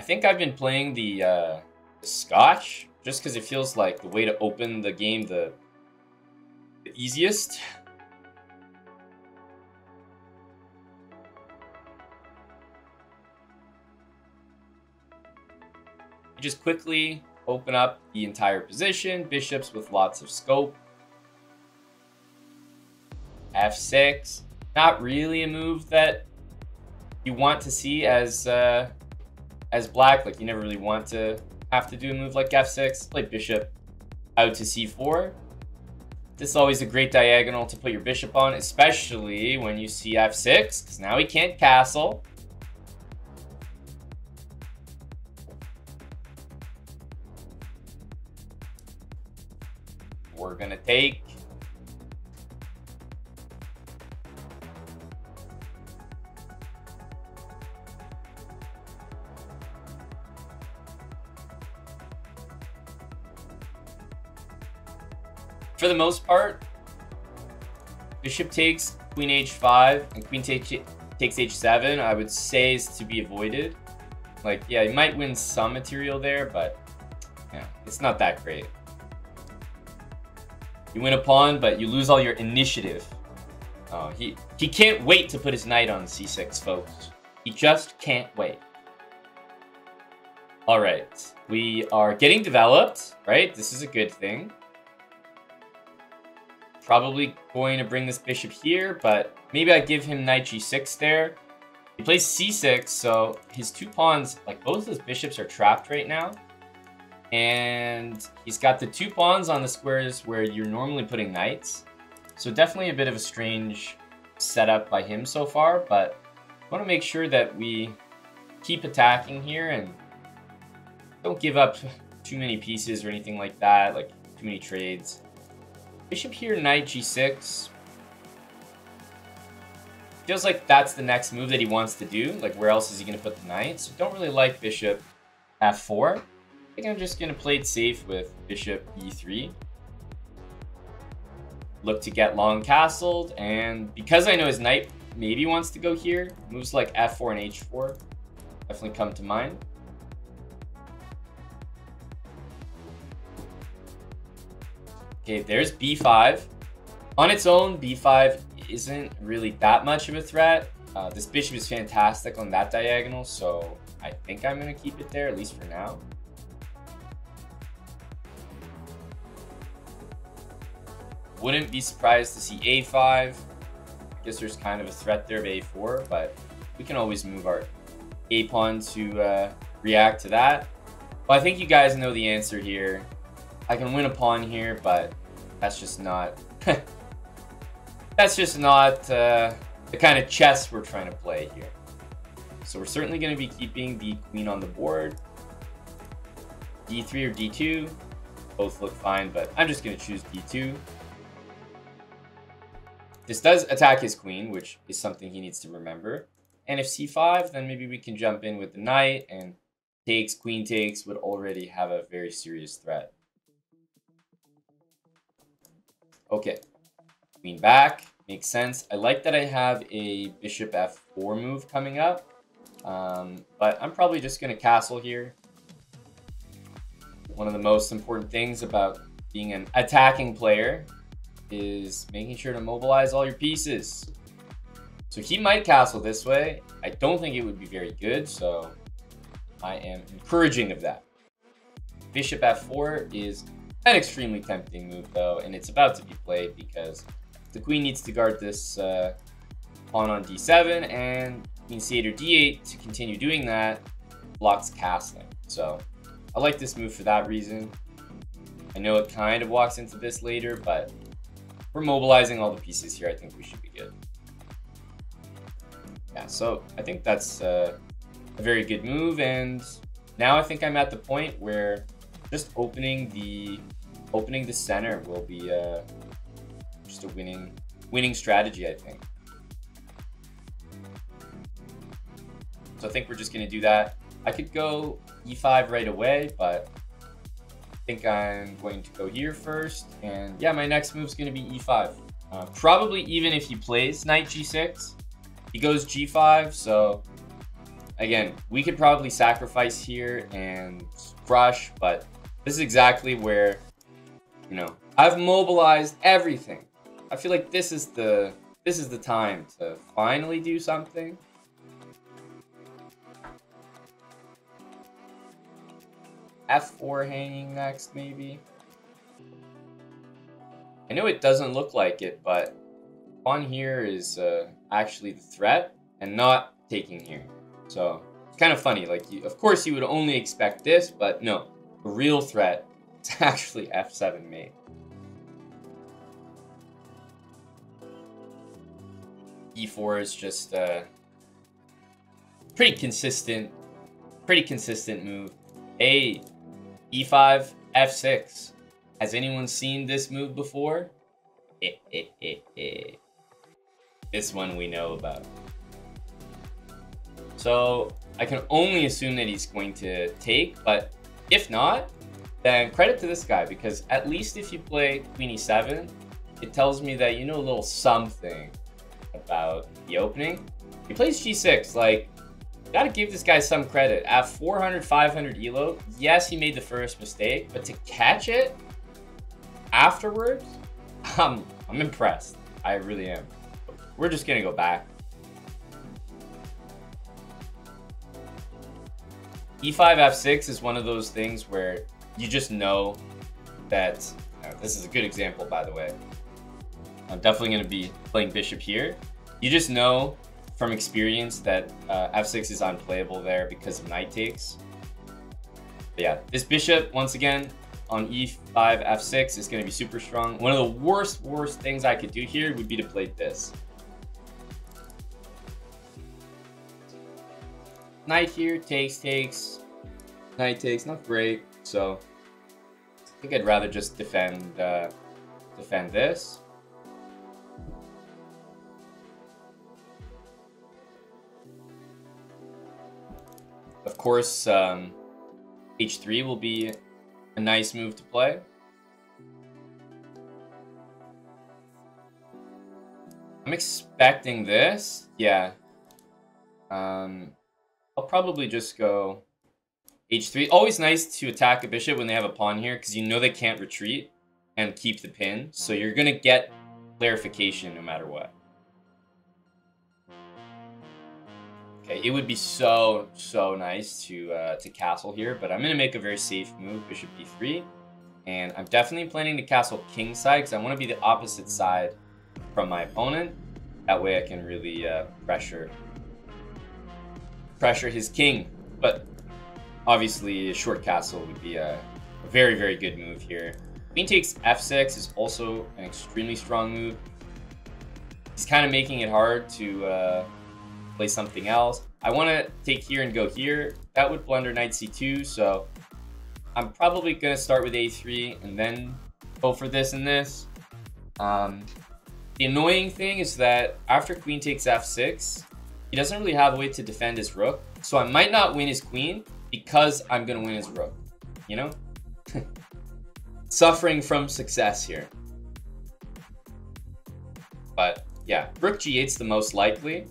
I think I've been playing the Scotch just because it feels like the way to open the game the easiest. You just quickly open up the entire position, bishops with lots of scope. F6, not really a move that you want to see as black. Like, you never really want to have to do a move like F6. Play bishop out to C4. This is always a great diagonal to put your bishop on, especially when you see F6, because now he can't castle. We're gonna take. For the most part, bishop takes, queen h5, and queen takes h7, I would say is to be avoided. Like, yeah, you might win some material there, but yeah, it's not that great. You win a pawn, but you lose all your initiative. Oh, he can't wait to put his knight on c6, folks. He just can't wait. All right, we are getting developed, right? This is a good thing. Probably going to bring this bishop here, but maybe I give him knight g6 there. He plays c6, so his two pawns, like both his bishops are trapped right now. And he's got the two pawns on the squares where you're normally putting knights. So definitely a bit of a strange setup by him so far, but I want to make sure that we keep attacking here and don't give up too many pieces or anything like that, like too many trades. Bishop here, knight g6. Feels like that's the next move that he wants to do. Like, where else is he going to put the knight? So don't really like bishop f4. I think I'm just going to play it safe with bishop e3. Look to get long castled. And because I know his knight maybe wants to go here, moves like f4 and h4 definitely come to mind. Okay, there's b5. On its own, b5 isn't really that much of a threat. This bishop is fantastic on that diagonal, so I think I'm going to keep it there, at least for now. Wouldn't be surprised to see a5. I guess there's kind of a threat there of a4, but we can always move our a pawn to react to that. Well, I think you guys know the answer here. I can win a pawn here, but that's just not that's just not the kind of chess we're trying to play here. So we're certainly going to be keeping the queen on the board. d3 or d2, both look fine, but I'm just going to choose d2. This does attack his queen, which is something he needs to remember. And if c5, then maybe we can jump in with the knight, and takes, queen takes would already have a very serious threat. Okay, queen back, makes sense. I like that I have a bishop f4 move coming up, but I'm probably just going to castle here. One of the most important things about being an attacking player is making sure to mobilize all your pieces. So he might castle this way. I don't think it would be very good, so I am encouraging of that. Bishop f4 is an extremely tempting move, though, and it's about to be played because the queen needs to guard this pawn on d7, and queen c8 or d8 to continue doing that blocks castling. So I like this move for that reason. I know it kind of walks into this later, but we're mobilizing all the pieces here. I think we should be good. Yeah, so I think that's a very good move, and now I think I'm at the point where just opening the center will be just a winning strategy, I think. So I think we're just going to do that. I could go e5 right away, but I think I'm going to go here first. And yeah, my next move is going to be e5. Probably even if he plays knight g6, he goes g5. So again, we could probably sacrifice here and rush, but this is exactly where, you know, I've mobilized everything. I feel like this is the time to finally do something. F4 hanging next, maybe. I know it doesn't look like it, but pawn here is actually the threat and not taking here. So it's kind of funny. Like, of course, you would only expect this, but no, the real threat is actually F7 mate. E4 is just pretty consistent move. Hey, E5, F6. Has anyone seen this move before? This one we know about. So I can only assume that he's going to take, but if not, then credit to this guy, because at least if you play Queen E7, it tells me that you know a little something about the opening. He plays G6, like, gotta give this guy some credit. At 400, 500 elo, yes, he made the first mistake, but to catch it afterwards, I'm impressed. I really am. We're just gonna go back. E5, F6 is one of those things where you just know that, this is a good example, by the way. I'm definitely gonna be playing bishop here. You just know from experience that F6 is unplayable there because of knight takes. But yeah, this bishop, once again, on E5, F6 is going to be super strong. One of the worst things I could do here would be to play this. Knight here, takes. Knight takes, not great. So I think I'd rather just defend this. Of course, H3 will be a nice move to play. I'm expecting this. Yeah. I'll probably just go H3. Always nice to attack a bishop when they have a pawn here, because you know they can't retreat and keep the pin. So you're going to get clarification no matter what. Okay, it would be so nice to castle here, but I'm going to make a very safe move, bishop b3. And I'm definitely planning to castle kingside, because I want to be the opposite side from my opponent. That way I can really pressure his king. But obviously a short castle would be a very good move here. Queen takes f6 is also an extremely strong move. He's kind of making it hard to play something else. I want to take here and go here. That would blunder knight c2, so I'm probably going to start with a3 and then go for this and this. The annoying thing is that after queen takes f6, he doesn't really have a way to defend his rook, so I might not win his queen because I'm going to win his rook, you know? Suffering from success here. But yeah, rook g8's the most likely.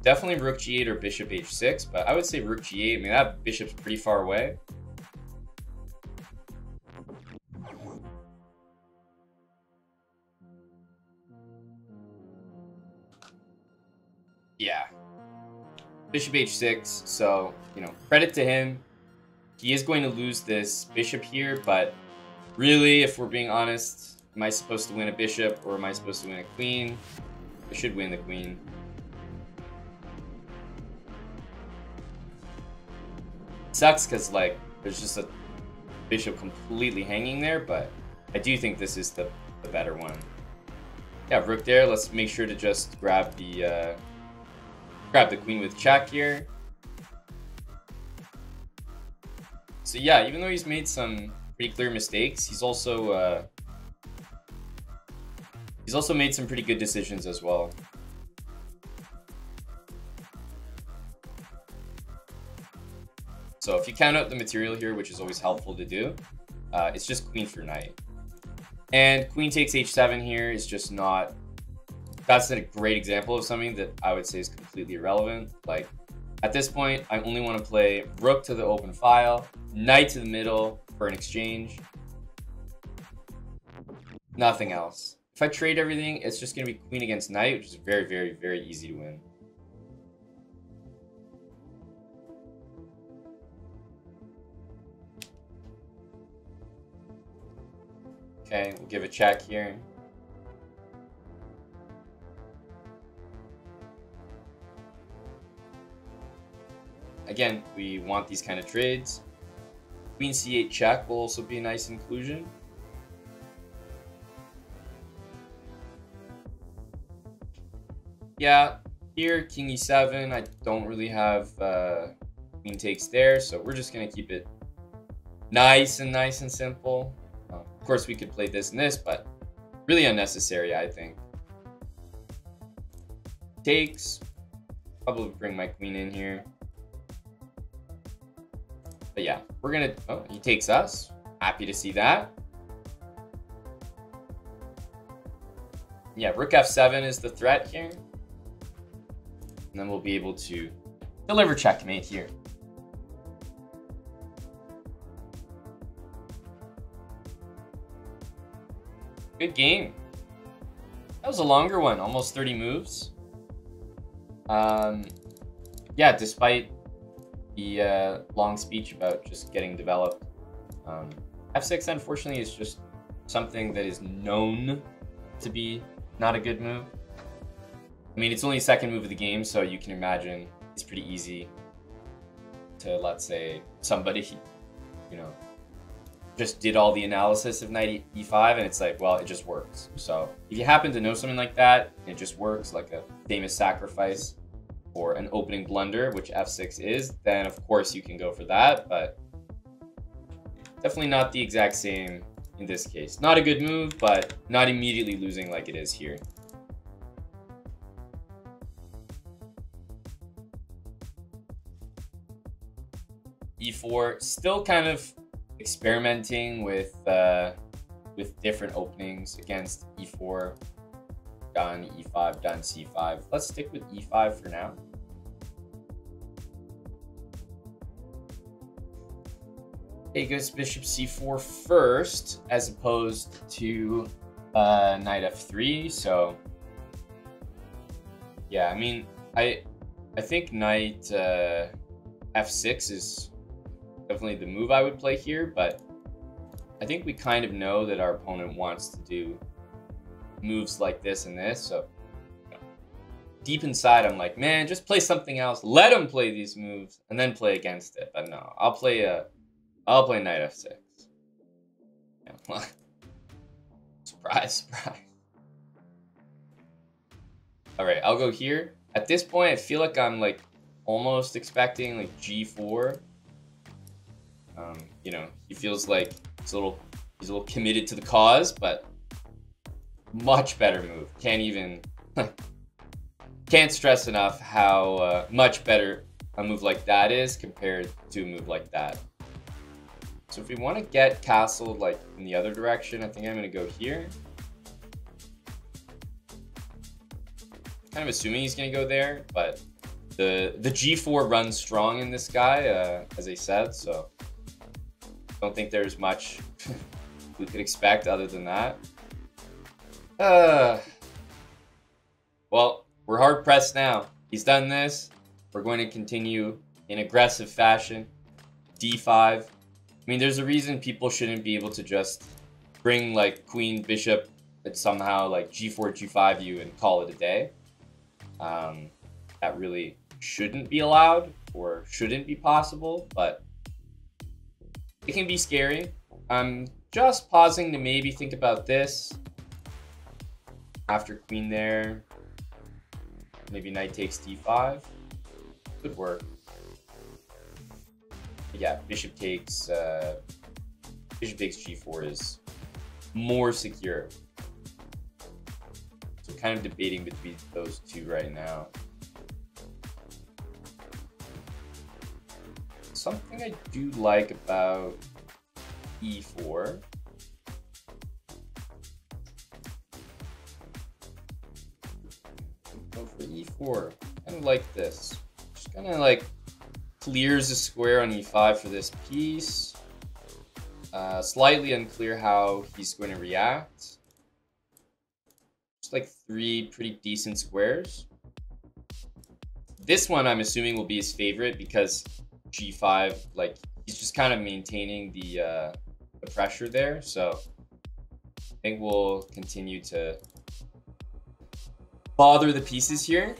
Definitely rook g8 or bishop h6, but I would say rook g8. I mean, that bishop's pretty far away. Yeah. Bishop h6, so, you know, credit to him. He is going to lose this bishop here, but really, if we're being honest, am I supposed to win a bishop or am I supposed to win a queen? I should win the queen. Sucks because, like, there's just a bishop completely hanging there, but I do think this is the better one. Yeah, rook there. Let's make sure to just grab the queen with check here. So yeah, even though he's made some pretty clear mistakes, he's also made some pretty good decisions as well. So if you count out the material here, which is always helpful to do, it's just queen for knight. And queen takes h7 here is just not... That's a great example of something that I would say is completely irrelevant. Like, At this point, I only want to play rook to the open file, knight to the middle for an exchange. Nothing else. If I trade everything, it's just going to be queen against knight, which is very, very, very easy to win. Okay, we'll give a check here. Again, we want these kind of trades. Queen c8 check will also be a nice inclusion. Yeah, here, king e7, I don't really have queen takes there, so we're just going to keep it nice and simple. Of course, we could play this and this, but really unnecessary, I think. Takes. Probably bring my queen in here. But yeah, we're going to... Oh, he takes us. Happy to see that. Yeah, rook f7 is the threat here. And then we'll be able to deliver checkmate here. Good game. That was a longer one, almost 30 moves. Yeah, despite the long speech about just getting developed. F6, unfortunately, is just something that is known to be not a good move. I mean, it's only the second move of the game, so you can imagine it's pretty easy to, let's say, somebody, you know, just did all the analysis of knight e5, and it's like, well, it just works. So if you happen to know something like that, it just works, like a famous sacrifice or an opening blunder, which f6 is, then of course you can go for that, but definitely not the exact same in this case. Not a good move, but not immediately losing like it is here. e4, still kind of experimenting with different openings against e4. Done e5, done c5. Let's stick with e5 for now. Okay, goes bishop c4 first, as opposed to knight f3. So yeah, I mean, I think knight f6 is definitely the move I would play here, but I think we kind of know that our opponent wants to do moves like this and this, so you know, deep inside I'm like, man, just play something else, let him play these moves and then play against it. But no, I'll play knight f6. Yeah. Surprise, surprise. All right, I'll go here. At this point, I feel like I'm like almost expecting like g4. You know, he feels like he's a little committed to the cause, but much better move. Can't stress enough how much better a move like that is compared to a move like that. So if we want to get castled like in the other direction, I think I'm going to go here. Kind of assuming he's going to go there, but the g4 runs strong in this guy, as I said, so don't think there's much we could expect other than that. Well, we're hard pressed now. He's done this. We're going to continue in aggressive fashion. d5. I mean, there's a reason people shouldn't be able to just bring like queen, bishop, and somehow like g4, g5 you and call it a day. That really shouldn't be allowed or shouldn't be possible, but it can be scary. I'm just pausing to maybe think about this. After queen there, maybe knight takes d5. Could work. But yeah, bishop takes g4 is more secure. So kind of debating between those two right now. Something I do like about e4 go for e4. I kind of like this. Just kind of like clears the square on e5 for this piece. Slightly unclear how he's going to react. Just like 3 pretty decent squares. This one I'm assuming will be his favorite because g5, like he's just kind of maintaining the pressure there. So I think we'll continue to bother the pieces here.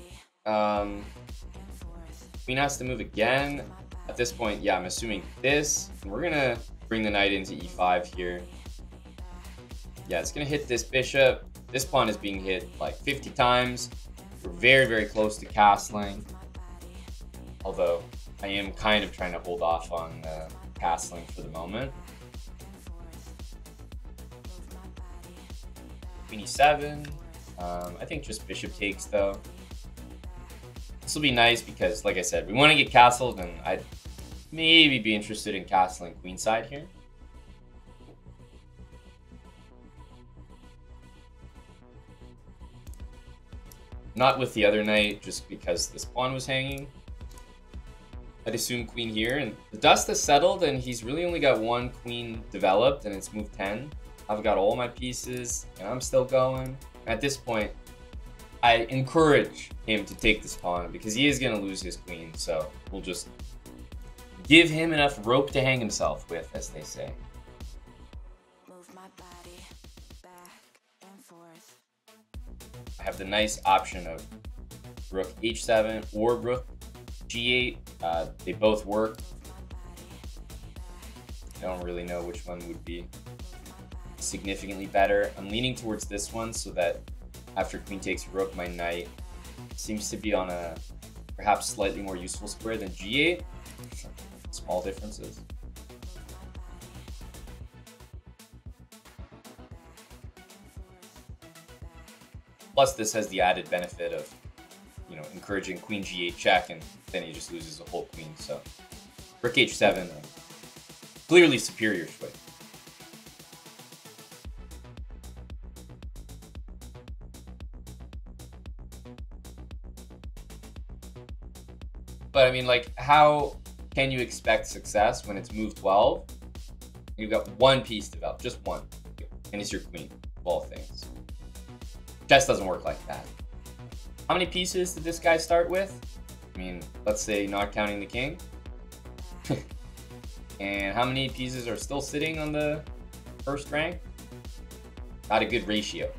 Queen has to move again. At this point, yeah, I'm assuming this. And we're gonna bring the knight into e5 here. Yeah, it's gonna hit this bishop. This pawn is being hit like 50 times. We're very, very close to castling. Although I am kind of trying to hold off on castling for the moment. Queen e7. I think just bishop takes though. This will be nice because, like I said, we want to get castled, and I'd maybe be interested in castling queenside here. Not with the other knight, just because this pawn was hanging. I'd assume queen here, and the dust has settled, and he's really only got 1 queen developed, and it's moved 10. I've got all my pieces, and I'm still going. At this point, I encourage him to take this pawn because he is going to lose his queen, so we'll just give him enough rope to hang himself with, as they say. Move my body back and forth. I have the nice option of rook h7 or rook g8. They both work. I don't really know which one would be significantly better. I'm leaning towards this one so that after queen takes rook, my knight seems to be on a perhaps slightly more useful square than g8. Small differences. Plus, this has the added benefit of, you know, encouraging queen g8 check, and then he just loses a whole queen. So, rook h7, clearly superior choice. But I mean, like, how can you expect success when it's move 12? You've got 1 piece developed, just 1, and it's your queen, of all things. Chess doesn't work like that. How many pieces did this guy start with? I mean, let's say not counting the king. And how many pieces are still sitting on the first rank? Not a good ratio.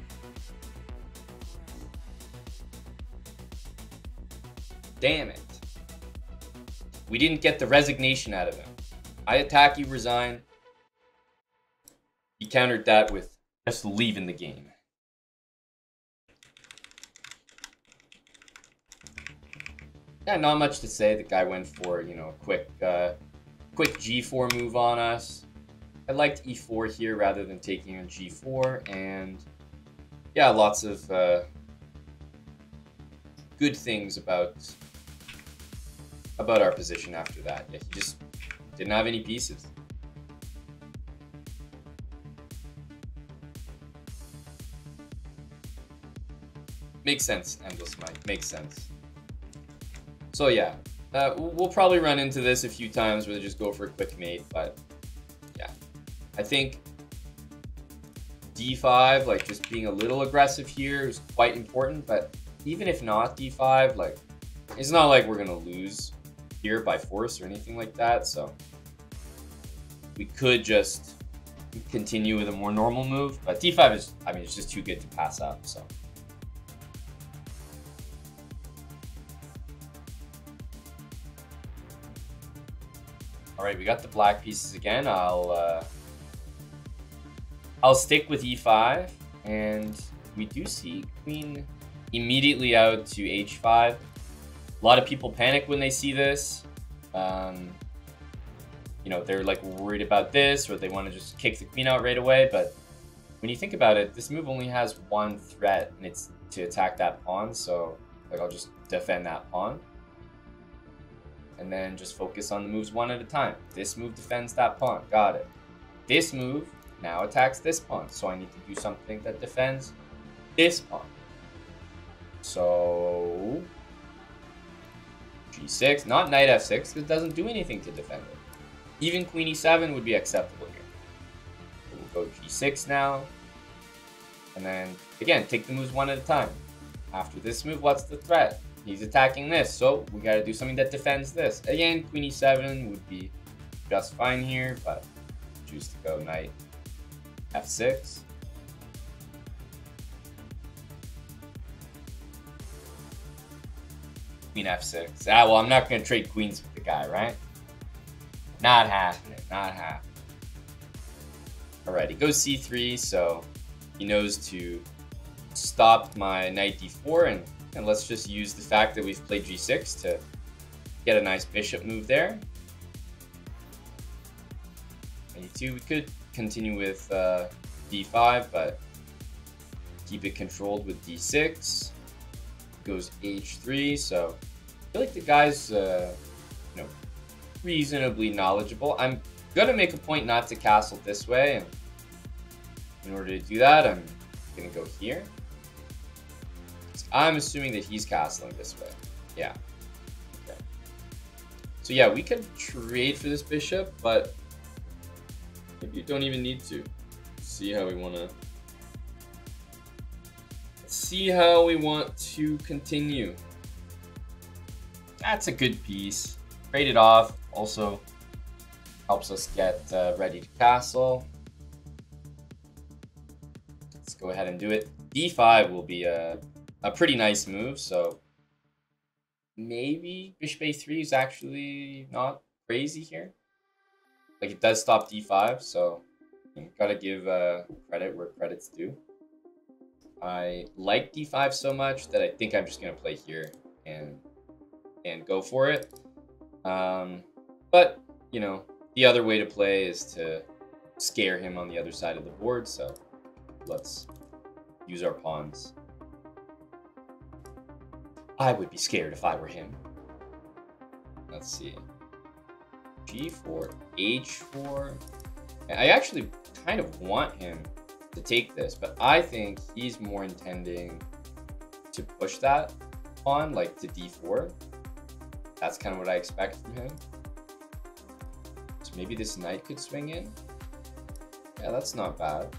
Damn it. We didn't get the resignation out of him. I attack, you resign. He countered that with just leaving the game. Yeah, not much to say. The guy went for, you know, a quick g4 move on us. I liked e4 here rather than taking on g4, and yeah, lots of good things about our position after that. Yeah, he just didn't have any pieces. Makes sense, Endless Mike. Makes sense. So yeah, we'll probably run into this a few times where they just go for a quick mate, but yeah. I think d5, like just being a little aggressive here is quite important, but even if not d5, like it's not like we're gonna lose here by force or anything like that, so we could just continue with a more normal move, but d5 is, I mean, it's just too good to pass up, so. All right, we got the black pieces again. I'll stick with e5, and we do see queen immediately out to h5. A lot of people panic when they see this. You know, they're like worried about this, or they want to just kick the queen out right away. But when you think about it, this move only has 1 threat, and it's to attack that pawn. So like, I'll just defend that pawn, and then just focus on the moves 1 at a time. This move defends that pawn. Got it. This move now attacks this pawn. So I need to do something that defends this pawn. So G6, not knight F6, because it doesn't do anything to defend it. Even queen E7 would be acceptable here. So we'll go G6 now. And then, again, take the moves one at a time. After this move, what's the threat? He's attacking this, so we gotta do something that defends this. Again, queen E7 would be just fine here, but choose to go knight F6. Queen F6. Ah, well, I'm not gonna trade queens with the guy, right? Not happening, not happening. Alright, he goes C3, so he knows to stop my knight D4, and let's just use the fact that we've played G6 to get a nice bishop move there. E2, we could continue with D5, but keep it controlled with D6. Goes H3, so I feel like the guy's reasonably knowledgeable. I'm gonna make a point not to castle this way, and in order to do that, I'm gonna go here. I'm assuming that he's castling this way. Yeah. Okay. So yeah, we could trade for this bishop, but maybe you don't even need to. See how we wanna. See how we want to continue. That's a good piece. Trade it off. Also helps us get ready to castle. Let's go ahead and do it. D5 will be a pretty nice move, so maybe bishop A3 is actually not crazy here. Like, it does stop D5, so you gotta give credit where credit's due. I like D5 so much that I think I'm just gonna play here and go for it. But you know, the other way to play is to scare him on the other side of the board. So let's use our pawns. I would be scared if I were him. Let's see. G4, H4. And I actually kind of want him to take this, but I think he's more intending to push that pawn, like to D4. That's kind of what I expect from him. So maybe this knight could swing in. Yeah, that's not bad.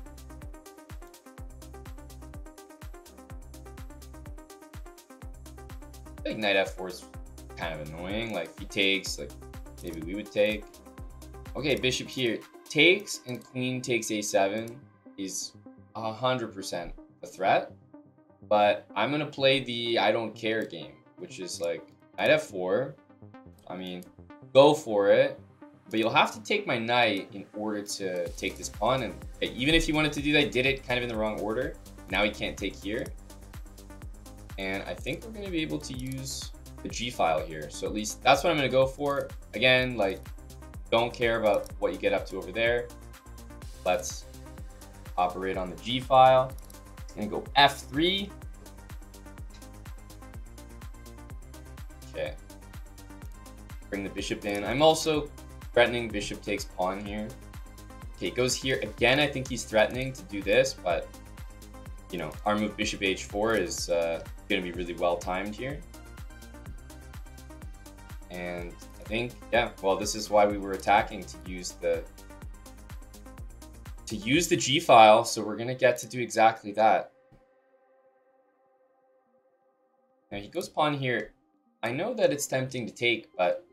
I think knight F4 is kind of annoying. Like, if he takes, like, maybe we would take. Okay, bishop here takes, and queen takes A7 is 100% a threat. But I'm gonna play the I don't care game, which is like knight F4. I mean, go for it, but you'll have to take my knight in order to take this pawn. And even if you wanted to do that, did it kind of in the wrong order. Now he can't take here. And I think we're gonna be able to use the G file here. So at least that's what I'm gonna go for. Again, like, don't care about what you get up to over there. Let's operate on the G file. I'm gonna go F3. Okay. Bring the bishop in. I'm also threatening bishop takes pawn here. Okay, it goes here. Again, I think he's threatening to do this, but you know, our move bishop H4 is gonna be really well timed here. And I think, yeah, well, this is why we were attacking, to use the G file, so we're gonna get to do exactly that. Now he goes pawn here. I know that it's tempting to take, but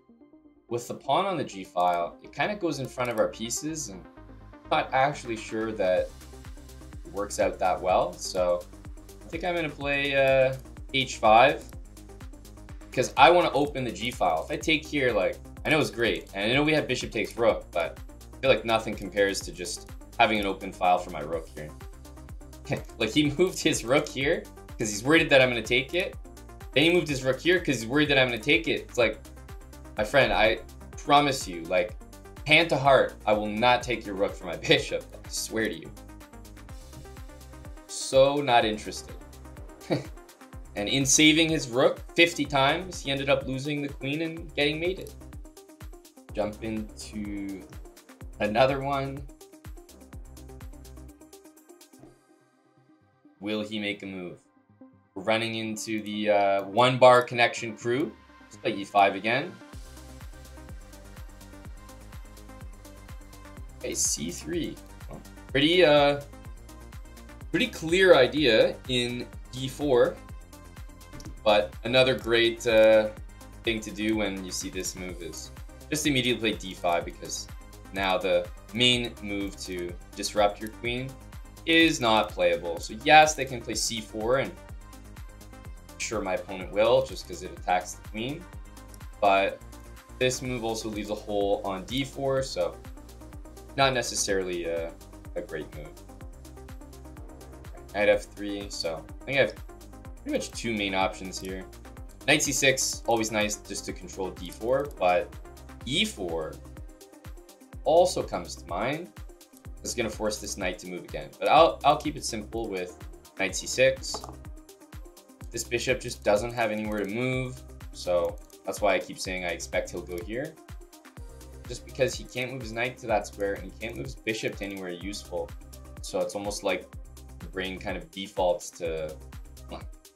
with the pawn on the G file, it kind of goes in front of our pieces, and I'm not actually sure that it works out that well. So I think I'm gonna play H5 because I want to open the G file. If I take here, like, I know it's great, and I know we have bishop takes rook, but I feel like nothing compares to just having an open file for my rook here. Like, he moved his rook here because he's worried that I'm going to take it. Then he moved his rook here because he's worried that I'm going to take it. It's like, my friend, I promise you, like, hand to heart, I will not take your rook for my bishop. I swear to you. So not interested. And in saving his rook 50 times, he ended up losing the queen and getting mated. Jump into another one. Will he make a move? We're running into the one bar connection crew. Let's play e5 again. Okay, c3. Well, pretty clear idea in d4, but another great thing to do when you see this move is just immediately play d5, because now the main move to disrupt your queen is not playable. So yes, they can play c4, and I'm sure my opponent will, just because it attacks the queen, but this move also leaves a hole on d4, so not necessarily a great move. Knight f3, so I think I have pretty much two main options here. Knight c6, always nice just to control d4, but e4 also comes to mind. It's going to force this knight to move again, but I'll keep it simple with knight c6. This bishop just doesn't have anywhere to move, so that's why I keep saying I expect he'll go here. Just because he can't move his knight to that square, and he can't move his bishop to anywhere useful. So it's almost like the brain kind of defaults to,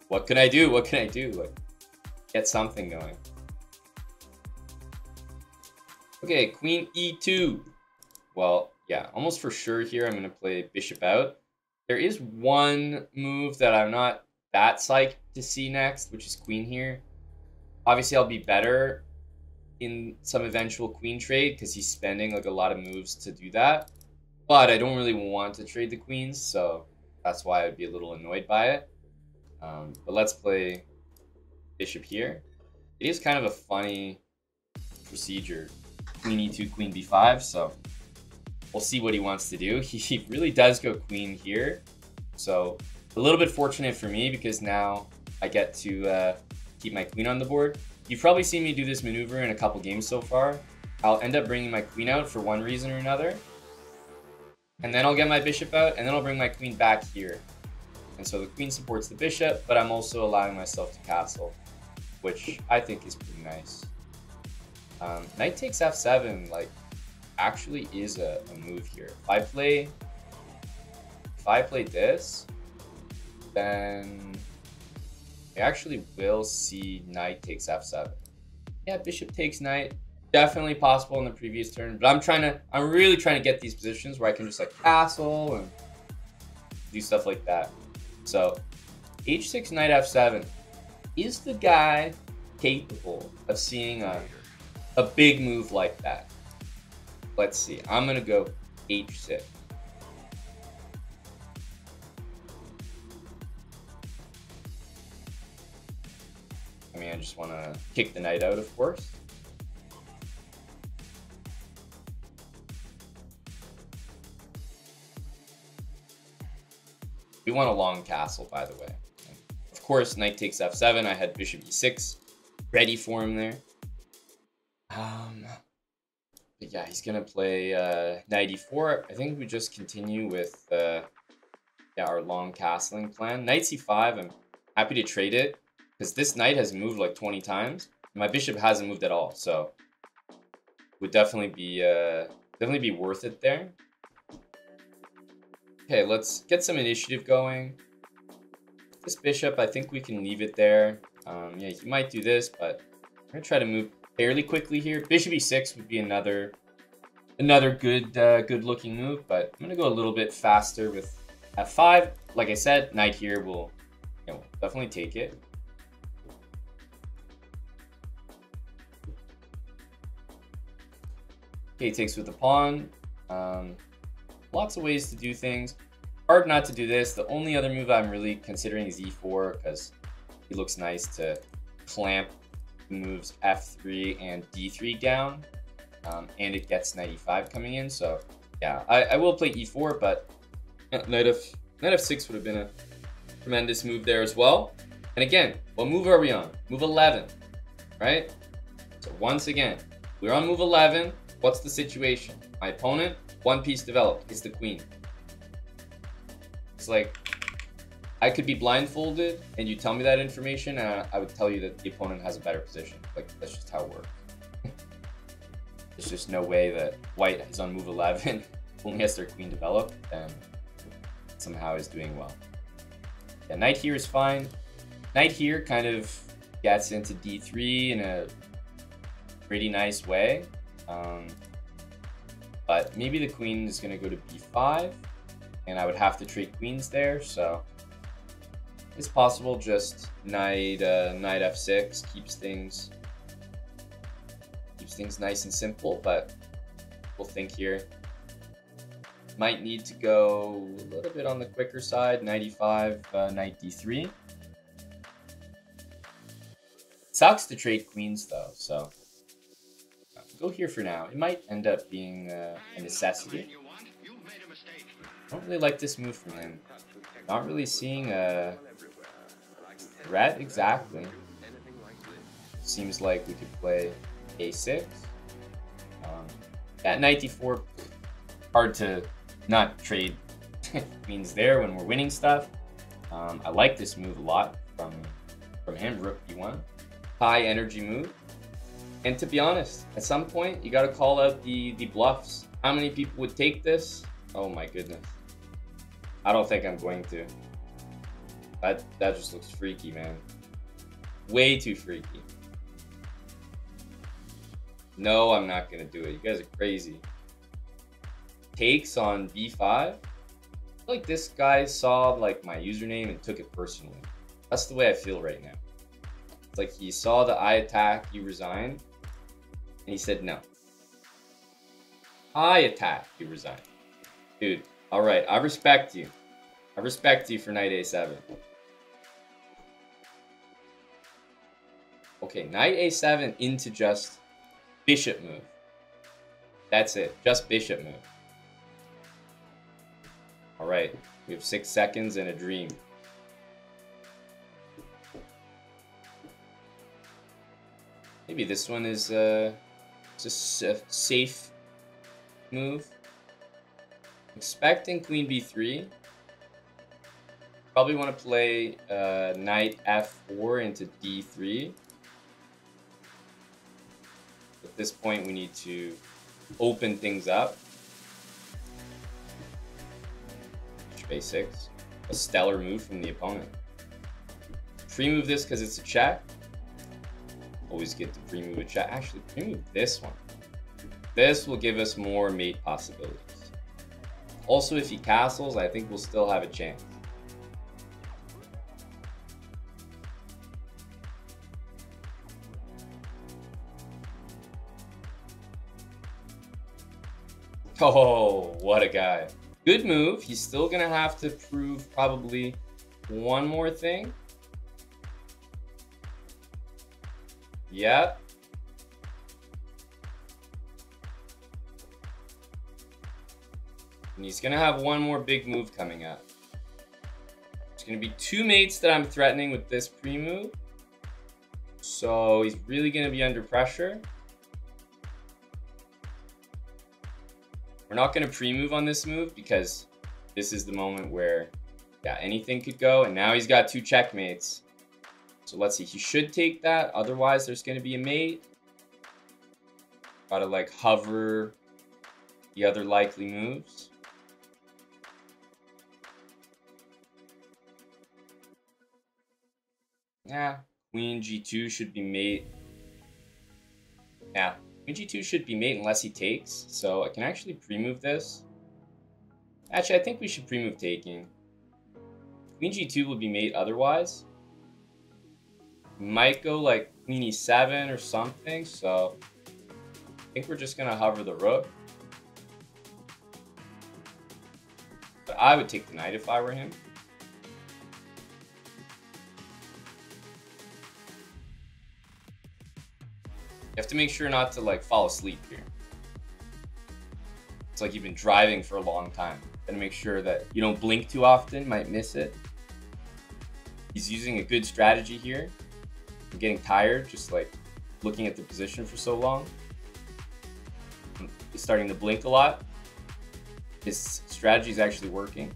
what can I do? What can I do? Like, get something going. Okay, queen e2. Well, yeah, almost for sure here I'm going to play bishop out. There is one move that I'm not that psyched to see next, which is queen here. Obviously, I'll be better in some eventual queen trade because he's spending like a lot of moves to do that. But I don't really want to trade the queens, so that's why I'd be a little annoyed by it. But let's play bishop here. It is kind of a funny procedure. Queen e2, queen b5, so we'll see what he wants to do. He really does go queen here. So a little bit fortunate for me because now I get to keep my queen on the board. You've probably seen me do this maneuver in a couple games so far. I'll end up bringing my queen out for one reason or another. And then I'll get my bishop out, and then I'll bring my queen back here. And so the queen supports the bishop, but I'm also allowing myself to castle, which I think is pretty nice. Knight takes f7, like, actually is a move here. If I play this, then I actually will see knight takes f7. Yeah, bishop takes knight. Definitely possible in the previous turn, but I'm really trying to get these positions where I can just like castle and do stuff like that. So h6 knight f7. Is the guy capable of seeing a big move like that? Let's see. I'm gonna go h6. I mean, I just want to kick the knight out, of course. We want a long castle, by the way. Of course, knight takes f7. I had bishop e6 ready for him there. But yeah, he's gonna play knight e4. I think we just continue with our long castling plan. Knight c5. I'm happy to trade it because this knight has moved like 20 times. My bishop hasn't moved at all, so would definitely be worth it there. Okay, let's get some initiative going. This bishop, I think we can leave it there. Yeah, he might do this, but I'm gonna try to move fairly quickly here. Bishop e6 would be another good looking move, but I'm gonna go a little bit faster with f5. Like I said, knight here will definitely take it. Okay, takes with the pawn. Lots of ways to do things. Hard not to do this. The only other move I'm really considering is e4 because it looks nice to clamp moves f3 and d3 down, and it gets knight e5 coming in. So yeah, I will play e4, but knight f6 would have been a tremendous move there as well. And again, what move are we on? Move 11, right? So once again, we're on move 11. What's the situation? My opponent, one piece developed, is the queen. It's like, I could be blindfolded and you tell me that information and I would tell you that the opponent has a better position. Like, that's just how it works. There's just no way that white is on move 11, only has their queen developed, and somehow is doing well. Yeah, knight here is fine. Knight here kind of gets into d3 in a pretty nice way. But maybe the queen is going to go to b5, and I would have to trade queens there, so it's possible. Just knight f6 keeps things nice and simple, but we'll think here. Might need to go a little bit on the quicker side. Knight e5, knight d3. Sucks to trade queens though, so go here for now. It might end up being a necessity. I don't really like this move from him. Not really seeing a threat exactly. Seems like we could play a6. Yeah, knight d4. Hard to not trade queens there when we're winning stuff. I like this move a lot from him. Rook d1. High energy move. And to be honest, at some point you got to call out the bluffs. How many people would take this? Oh my goodness. I don't think I'm going to. That just looks freaky, man. Way too freaky. No, I'm not gonna do it. You guys are crazy. Takes on b5. I feel like this guy saw like my username and took it personally. That's the way I feel right now. It's like he saw the I attack, you resign, and he said no. I attack, you resign. Dude, alright, I respect you. I respect you for knight a7. Okay, knight a7 into just bishop move. That's it, just bishop move. Alright, we have 6 seconds and a dream. Maybe this one is just a safe move. Expecting queen b3. Probably want to play knight f4 into d3. At this point, we need to open things up. Bishop a6. A stellar move from the opponent. Pre-move this because it's a check. Always get to pre-move a check. Actually, pre-move this one. This will give us more mate possibilities. Also, if he castles, I think we'll still have a chance. Oh, what a guy. Good move. He's still going to have to prove probably one more thing. Yep. And he's going to have one more big move coming up. There's going to be 2 mates that I'm threatening with this pre-move. So he's really going to be under pressure. We're not going to pre-move on this move because this is the moment where, yeah, anything could go. And now he's got 2 checkmates. So let's see. He should take that. Otherwise, there's going to be a mate. Gotta like hover the other likely moves. Yeah, queen g2 should be mate. Yeah, queen g2 should be mate unless he takes. So I can actually pre-move this. Actually, I think we should pre-move taking. Queen g2 will be mate otherwise. Might go like queen e7 or something. So I think we're just going to hover the rook. But I would take the knight if I were him. You have to make sure not to like fall asleep here. It's like you've been driving for a long time. Gotta make sure that you don't blink too often, might miss it. He's using a good strategy here. I'm getting tired just like looking at the position for so long. He's starting to blink a lot. His strategy is actually working.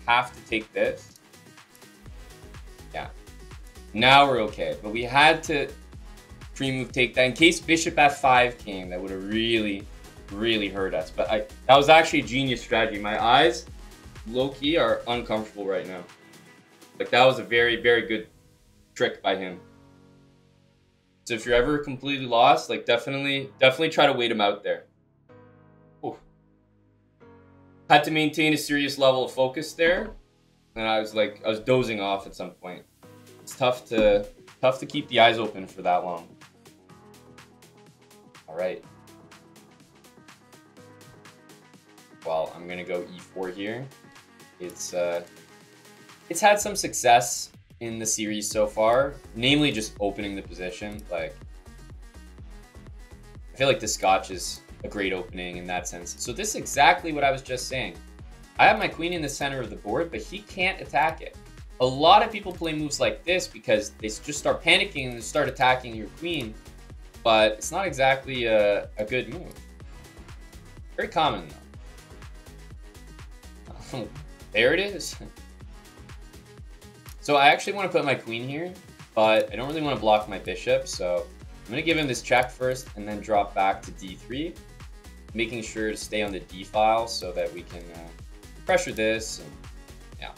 Have to take this. Yeah. Now we're okay. But we had to pre-move take that. In case bishop f5 came, that would have really, really hurt us. But that was actually a genius strategy. My eyes low-key are uncomfortable right now. Like, that was a very, very good trick by him. So if you're ever completely lost, like, definitely try to wait him out there. Ooh. Had to maintain a serious level of focus there. And I was dozing off at some point. It's tough to keep the eyes open for that long. All right. Well, I'm gonna go e4 here. It's had some success in the series so far, namely just opening the position. Like, I feel like the Scotch is a great opening in that sense. So this is exactly what I was just saying. I have my queen in the center of the board, but he can't attack it. A lot of people play moves like this because they just start panicking and start attacking your queen, but it's not exactly a good move. Very common though. There it is. So I actually want to put my queen here, but I don't really want to block my bishop, so I'm going to give him this check first and then drop back to d3, making sure to stay on the d file so that we can pressure this. And yeah.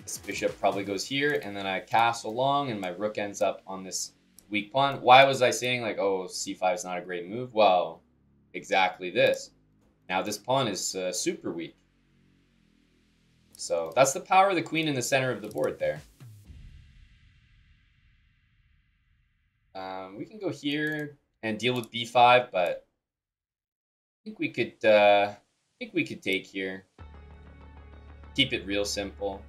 This bishop probably goes here, and then I castle long, and my rook ends up on this weak pawn. Why was I saying, like, oh, c5 is not a great move? Well, exactly this. Now this pawn is super weak. So that's the power of the queen in the center of the board there. We can go here and deal with b5, but I think we could take here. Keep it real simple.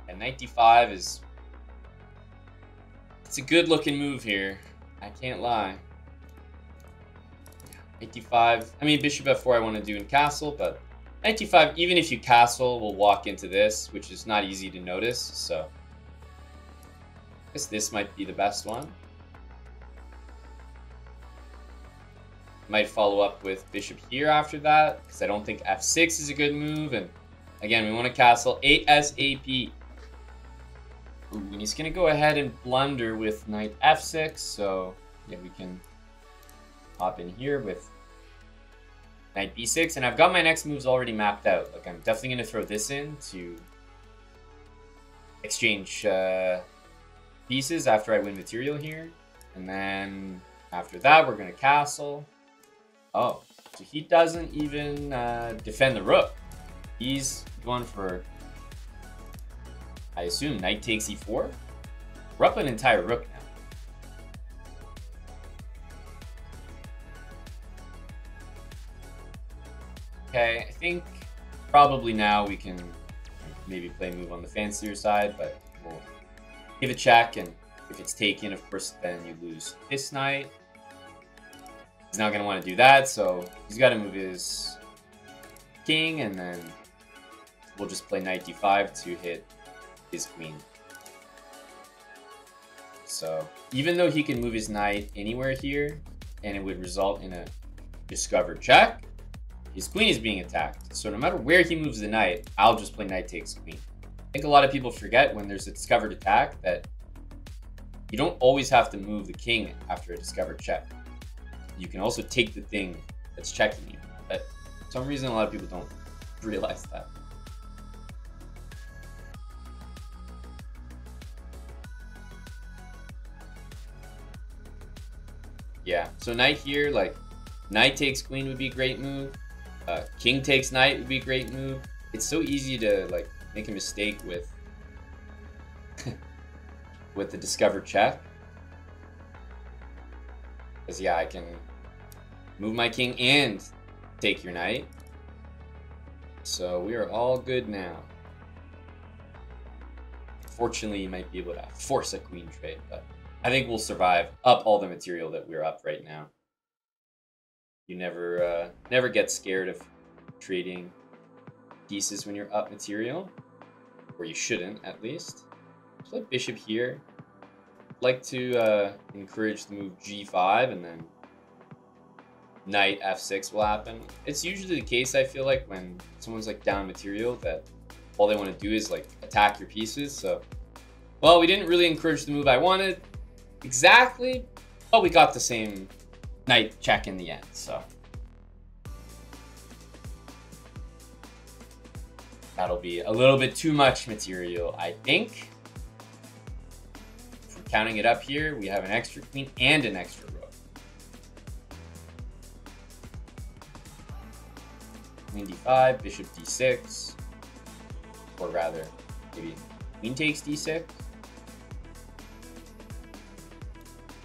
And knight d5 it's a good looking move here. I can't lie. Knight d5. I mean, bishop f4 I want to do in castle, but knight d5, even if you castle, we'll walk into this, which is not easy to notice. So I guess this might be the best one. Might follow up with bishop here after that, because I don't think f6 is a good move. And again, we want to castle ASAP. Ooh, and he's going to go ahead and blunder with knight f6. So yeah, we can hop in here with knight b6. And I've got my next moves already mapped out. Like, I'm definitely going to throw this in to exchange pieces after I win material here. And then after that, we're going to castle. Oh, so he doesn't even defend the rook. He's going for, I assume, knight takes e4. We're up an entire rook now. Okay, I think probably now we can maybe play a move on the fancier side, but we'll give a check, and if it's taken, of course, then you lose this knight. He's not going to want to do that, so he's got to move his king, and then we'll just play knight d5 to hit his queen. So even though he can move his knight anywhere here, and it would result in a discovered check, his queen is being attacked. So no matter where he moves the knight, I'll just play knight takes queen. I think a lot of people forget when there's a discovered attack that you don't always have to move the king after a discovered check. You can also take the thing that's checking you. But for some reason, a lot of people don't realize that. Yeah, so knight here, like, knight takes queen would be a great move. King takes knight would be a great move. It's so easy to, like, make a mistake with with the discovered check. Because, yeah, I can move my king and take your knight. So we are all good now. Fortunately, you might be able to force a queen trade, but I think we'll survive up all the material that we're up right now. You never get scared of trading pieces when you're up material, or you shouldn't, at least. Play bishop here. I'd like to encourage the move g5, and then knight f6 will happen. It's usually the case, I feel like, when someone's like down material, that all they want to do is like attack your pieces. So, well, we didn't really encourage the move I wanted exactly, but we got the same knight check in the end, so. That'll be a little bit too much material, I think. If we're counting it up here, we have an extra queen and an extra rook. Queen d5, bishop d6. Or rather, maybe queen takes d6.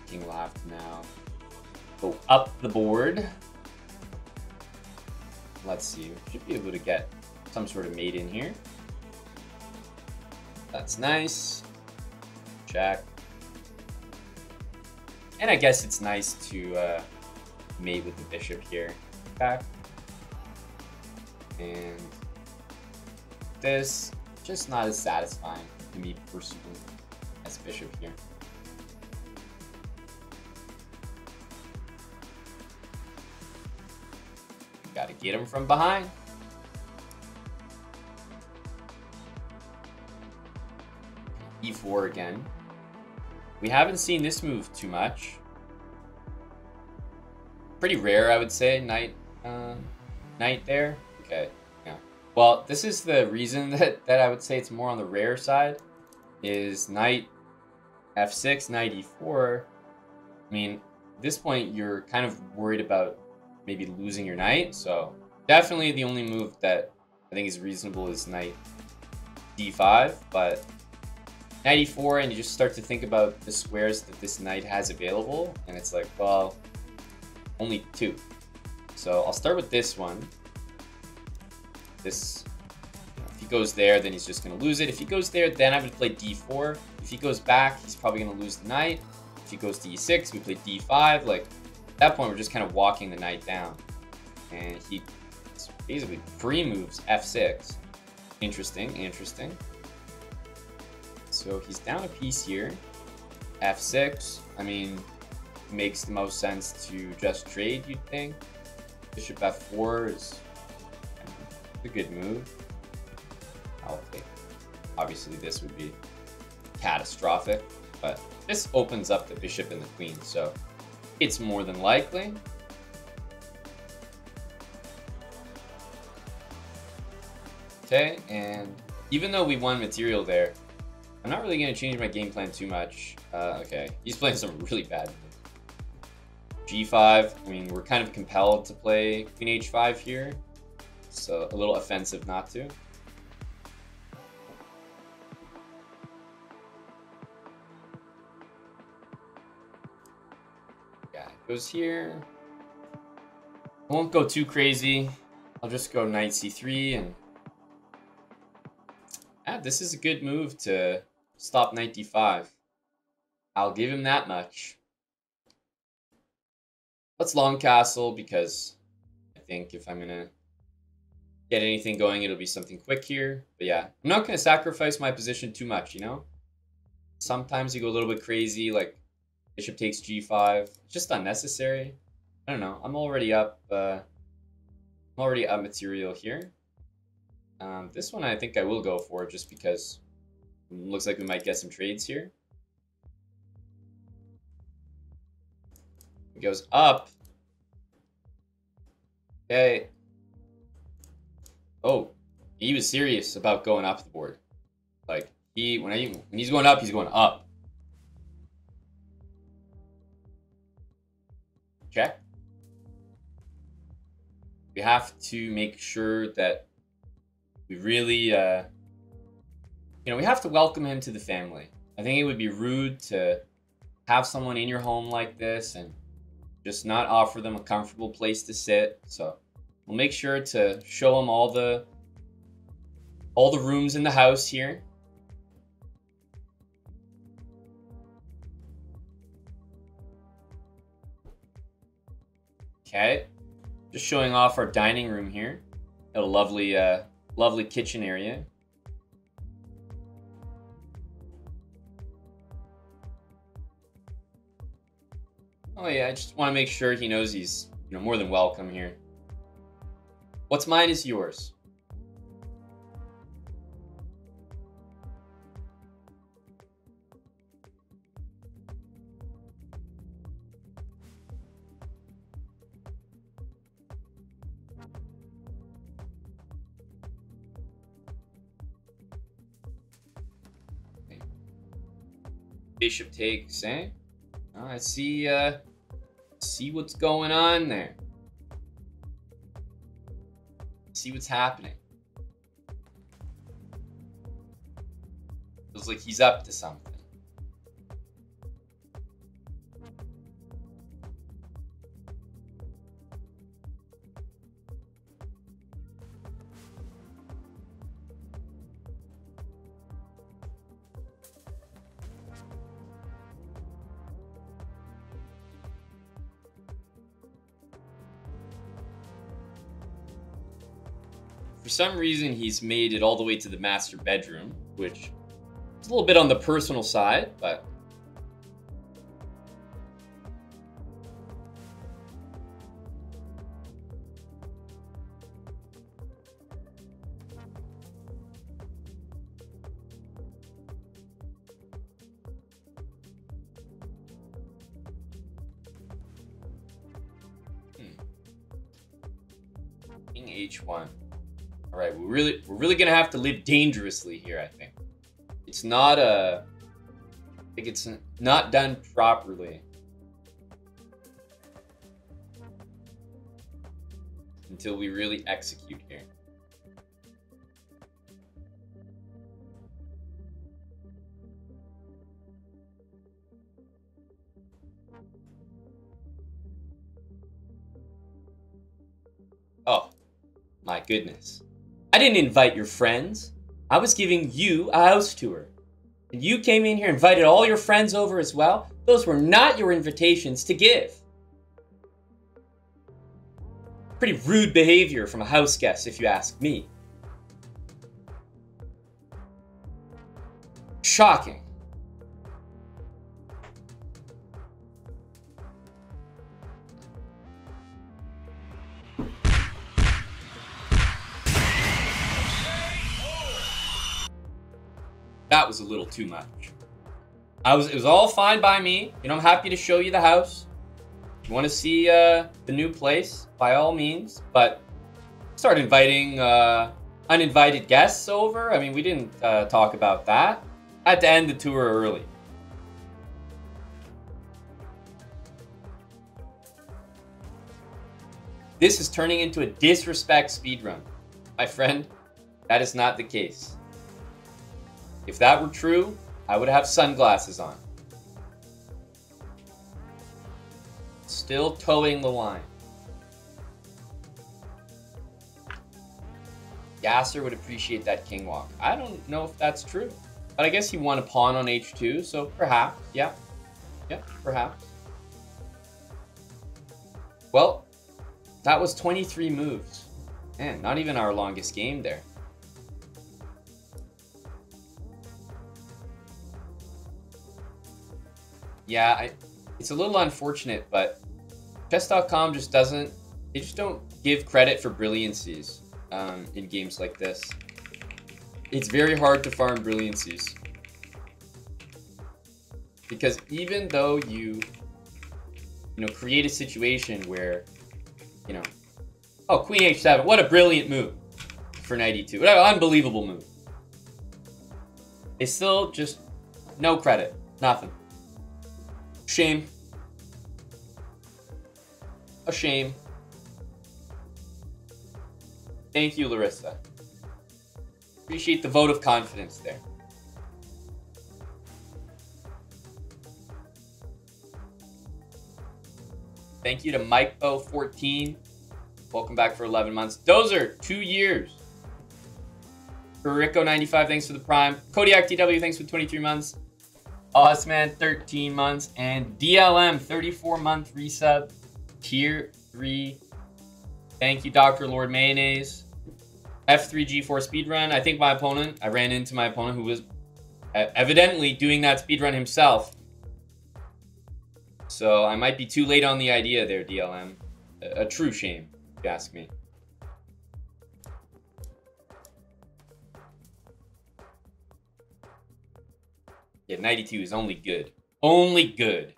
King will have to now go up the board. Let's see, we should be able to get some sort of mate in here. That's nice. Check. And I guess it's nice to mate with the bishop here. Back. And this, just not as satisfying to me personally as bishop here. Gotta get him from behind. E4 again. We haven't seen this move too much. Pretty rare, I would say, knight there. Okay, yeah. Well, this is the reason that I would say it's more on the rare side, is knight f6, knight e4. I mean, at this point, you're kind of worried about maybe losing your knight, so definitely the only move that I think is reasonable is knight d5, but knight e4, and you just start to think about the squares that this knight has available, and it's like, well, only 2. So I'll start with this one. This, if he goes there, then he's just going to lose it. If he goes there, then I would play d4. If he goes back, he's probably going to lose the knight. If he goes to e6, we play d5. Like, at that point, we're just kind of walking the knight down. And he basically pre-moves f6. Interesting, interesting. So he's down a piece here. f6, I mean, makes the most sense to just trade, you'd think. Bishop f4 is a good move. I'll take. Obviously, this would be catastrophic, but this opens up the bishop and the queen, so it's more than likely. Okay, and even though we won material there, I'm not really going to change my game plan too much. Okay, he's playing some really bad. G5, I mean, we're kind of compelled to play Queen H5 here. So a little offensive not to. Yeah, it goes here. I won't go too crazy. I'll just go knight c3 and... this is a good move to stop knight d5. I'll give him that much. Let's long castle because I think if I'm going to get anything going, it'll be something quick here. But yeah, I'm not going to sacrifice my position too much, you know? Sometimes you go a little bit crazy, like bishop takes g5. It's just unnecessary. I don't know. I'm already up material here. This one I think I will go for just because it looks like we might get some trades here. It goes up. Okay. Oh, he was serious about going up the board. Like when he's going up, he's going up. Check. We have to make sure that we really, you know, we have to welcome him to the family. I think it would be rude to have someone in your home like this and just not offer them a comfortable place to sit. So we'll make sure to show them all the rooms in the house here. Okay, just showing off our dining room here. A lovely, lovely kitchen area. Oh yeah, I just want to make sure he knows he's, you know, more than welcome here. What's mine is yours. Bishop takes, eh? Oh, I see what's going on there. See what's happening. Feels like he's up to something. For some reason, he's made it all the way to the master bedroom, which is a little bit on the personal side, but... King H1. All right, we're really gonna have to live dangerously here. I think it's not I think it's not done properly until we really execute here. Oh, my goodness. I didn't invite your friends. I was giving you a house tour. And you came in here and invited all your friends over as well? Those were not your invitations to give. Pretty rude behavior from a house guest, if you ask me. Shocking. That was a little too much. It was all fine by me. You know, I'm happy to show you the house. If you want to see the new place, by all means. But start inviting uninvited guests over. I mean, we didn't talk about that. I had to end the tour early. This is turning into a disrespect speedrun. My friend, that is not the case. If that were true, I would have sunglasses on. Still towing the line. Yasser would appreciate that king walk. I don't know if that's true. But I guess he won a pawn on h2, so perhaps, yeah. Yeah, perhaps. Well, that was 23 moves. Man, not even our longest game there. Yeah, it's a little unfortunate, but chess.com just doesn't, they just don't give credit for brilliancies in games like this. It's very hard to farm brilliancies. Because even though you create a situation where, oh, Queen H7, what a brilliant move for knight E2. What an unbelievable move. They still just, no credit, nothing. Shame. A shame. Thank you, Larissa. Appreciate the vote of confidence there. Thank you to MikeBo14. Welcome back for 11 months. Dozer, 2 years. Rico95, thanks for the prime. Kodiak TW, thanks for 23 months. Osman, 13 months. And DLM, 34-month resub. Tier 3. Thank you, Dr. Lord Mayonnaise. F3G4 speedrun. I think I ran into my opponent who was evidently doing that speedrun himself. So I might be too late on the idea there, DLM. A true shame, if you ask me. Yeah, 92 is only good. Only good.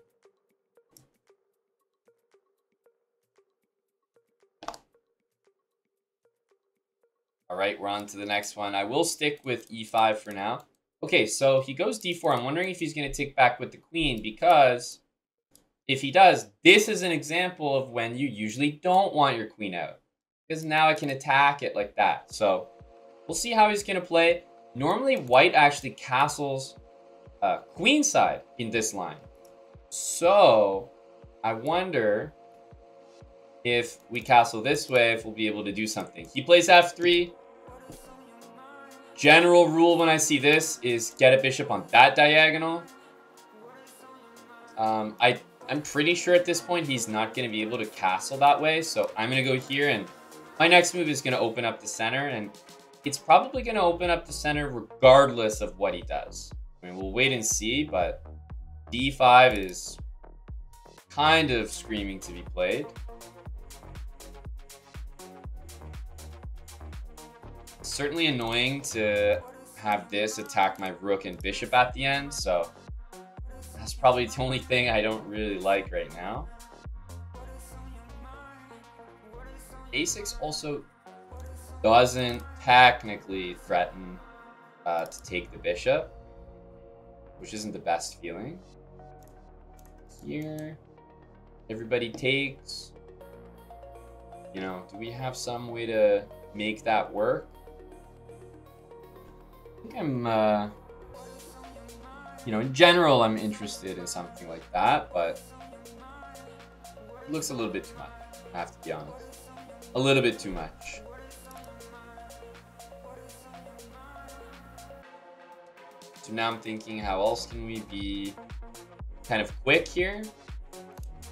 All right, we're on to the next one. I will stick with E5 for now. Okay, so he goes d4. I'm wondering if he's going to take back with the queen, because if he does, this is an example of when you usually don't want your queen out, because now I can attack it like that. So we'll see how he's going to play. Normally, white actually castles queen side in this line. So I wonder if we castle this way, if we'll be able to do something. He plays f3. General rule when I see this is get a bishop on that diagonal. I'm pretty sure at this point he's not going to be able to castle that way. So I'm going to go here, and my next move is going to open up the center. And it's probably going to open up the center regardless of what he does. I mean, we'll wait and see, but d5 is kind of screaming to be played. Certainly annoying to have this attack my rook and bishop at the end, so that's probably the only thing I don't really like right now. a6 also doesn't technically threaten to take the bishop, which isn't the best feeling. Here, everybody takes. You know, do we have some way to make that work? I think I'm, you know, in general, I'm interested in something like that, but it looks a little bit too much, I have to be honest. A little bit too much. So now I'm thinking, how else can we be kind of quick here?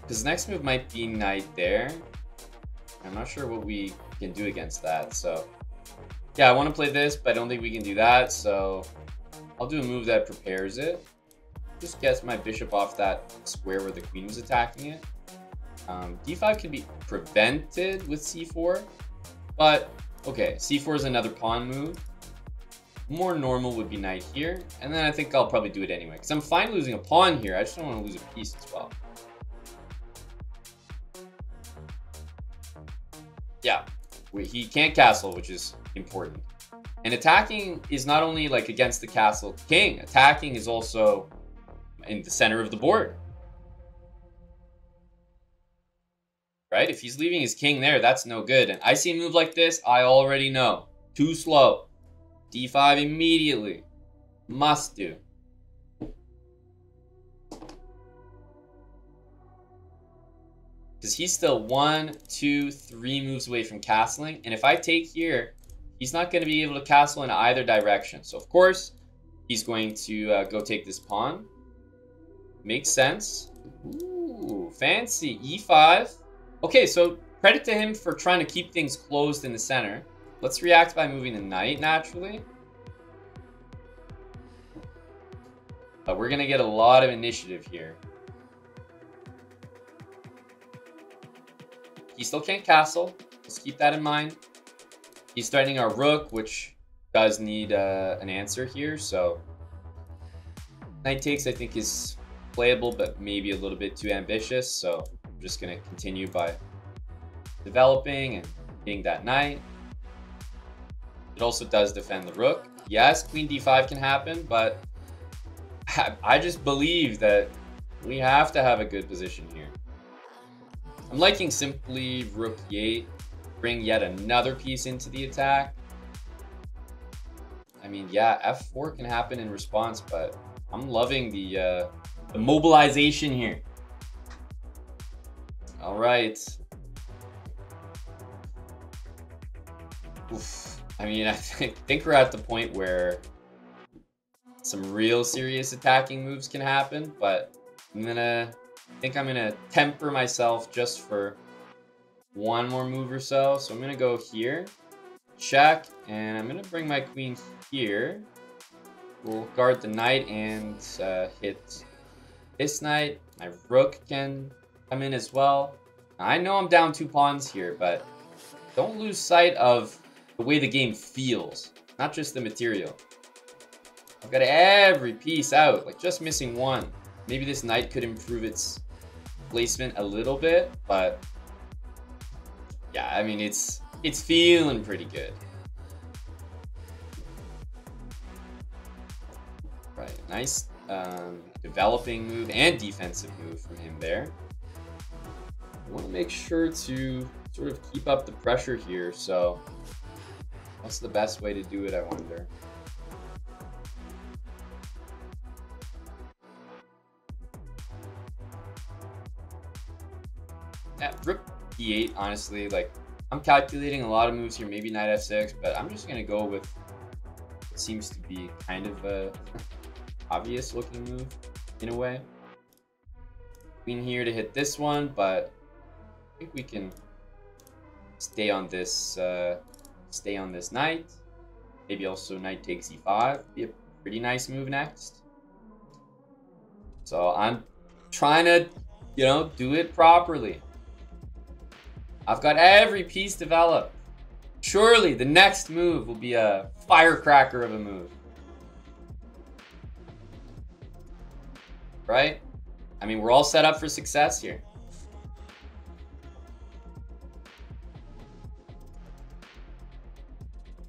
Because next move might be knight there. I'm not sure what we can do against that, so... Yeah, I want to play this, but I don't think we can do that, so I'll do a move that prepares it. Just gets my bishop off that square where the queen was attacking it. d5 can be prevented with c4, but okay, c4 is another pawn move. More normal would be knight here, and then I think I'll probably do it anyway, because I'm fine losing a pawn here. I just don't want to lose a piece as well. Yeah, he can't castle, which is important. And attacking is not only like against the castle king, attacking is also in the center of the board. Right? If he's leaving his king there, that's no good. And I see a move like this, I already know. Too slow. d5 immediately. Must do. Because he's still 1, 2, 3 moves away from castling. And if I take here, he's not going to be able to castle in either direction. So, of course, he's going to go take this pawn. Makes sense. Ooh, fancy. e5. Okay, so credit to him for trying to keep things closed in the center. Let's react by moving the knight, naturally. But we're going to get a lot of initiative here. He still can't castle. Let's keep that in mind. He's threatening our rook, which does need an answer here. So knight takes, I think, is playable, but maybe a little bit too ambitious. So I'm just going to continue by developing and hitting that knight. It also does defend the rook. Yes, queen d5 can happen, but I just believe that we have to have a good position here. I'm liking simply rook e8, bring yet another piece into the attack. I mean, yeah, f4 can happen in response, but I'm loving the mobilization here. All right. Oof. I mean, I think we're at the point where some real serious attacking moves can happen, but I think I'm gonna temper myself just for one more move or so. So I'm gonna go here, check, and I'm gonna bring my queen here. We'll guard the knight and hit this knight. My rook can come in as well. I know I'm down 2 pawns here, but don't lose sight of the way the game feels, not just the material. I've got every piece out, like just missing one. Maybe this knight could improve its placement a little bit, but yeah, I mean, it's feeling pretty good. Nice developing move and defensive move from him there. I want to make sure to sort of keep up the pressure here. So what's the best way to do it, I wonder? Yeah, rook d8, honestly, like, I'm calculating a lot of moves here, maybe knight f6, but I'm just going to go with what seems to be kind of a obvious looking move in a way. Queen here to hit this one, but I think we can stay on this knight. Maybe also knight takes e5. Be a pretty nice move next. So I'm trying to, you know, do it properly. I've got every piece developed. Surely the next move will be a firecracker of a move. Right? I mean, we're all set up for success here.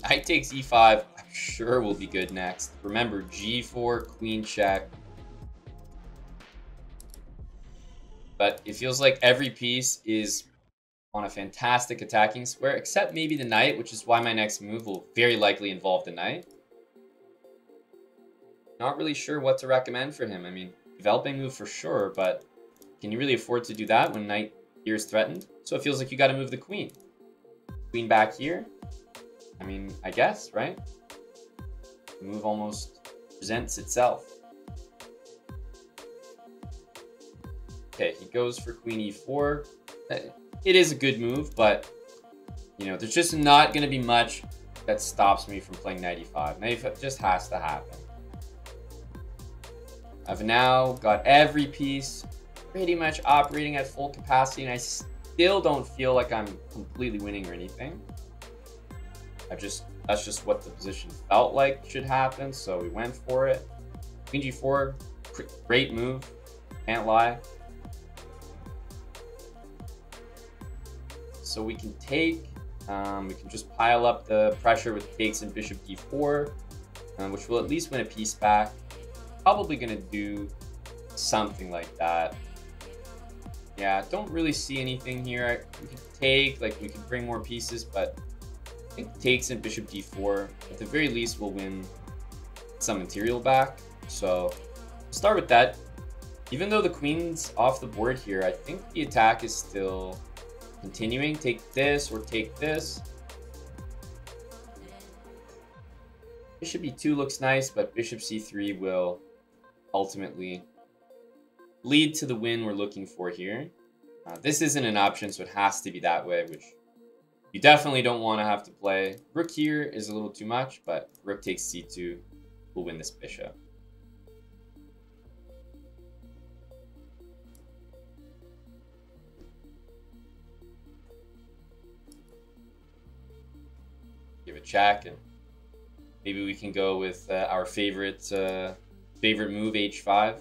Knight takes e5. I'm sure will be good next. Remember, g4, queen check. But it feels like every piece is on a fantastic attacking square, except maybe the knight, which is why my next move will very likely involve the knight. Not really sure what to recommend for him. I mean, developing move for sure, but can you really afford to do that when knight here is threatened? So it feels like you got to move the queen. Queen back here. I mean, I guess, right? The move almost presents itself. Okay, he goes for queen e4. It is a good move, but, you know, there's just not going to be much that stops me from playing knight e5. Knight e5 just has to happen. I've now got every piece pretty much operating at full capacity, and I still don't feel like I'm completely winning or anything. That's just what the position felt like should happen, so we went for it. Queen g4, great move, can't lie. So we can take, we can just pile up the pressure with takes and bishop d4, which will at least win a piece back. Probably going to do something like that. Yeah, don't really see anything here. We can take, like, we can bring more pieces, but I think takes and bishop d4, at the very least, will win some material back. So start with that. Even though the queen's off the board here, I think the attack is still continuing. Take this or take this. Bishop e2 looks nice, but bishop c3 will ultimately lead to the win we're looking for here. This isn't an option, so it has to be that way, which you definitely don't want to have to play. Rook here is a little too much, but rook takes c2 will win this bishop. Give a check, and maybe we can go with our favorite move, h5.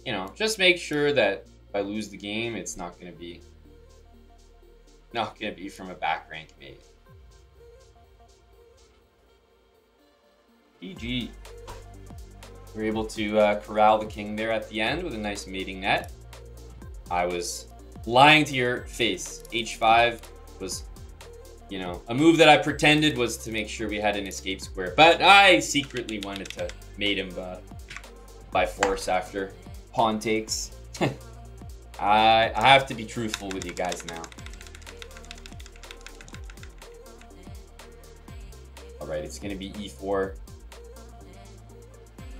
You know, just make sure that if I lose the game, it's not going to be from a back rank mate. GG. We're able to corral the king there at the end with a nice mating net. I was lying to your face. h5 was, you know, a move that I pretended was to make sure we had an escape square, but I secretly wanted to mate him by force after pawn takes. I have to be truthful with you guys now. All right, it's going to be e4.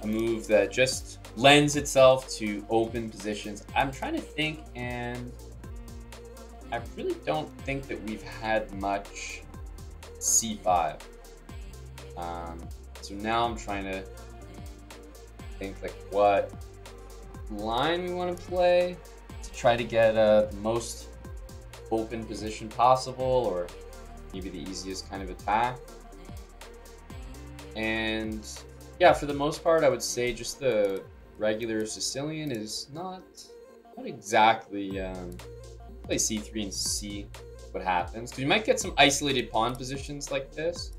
A move that just lends itself to open positions. I'm trying to think, and I really don't think that we've had much c5. So now I'm trying to think like what line we want to play to try to get the most open position possible, or maybe the easiest kind of attack. And yeah, for the most part, I would say just the regular Sicilian is not exactly play c3 and see what happens, because you might get some isolated pawn positions like this.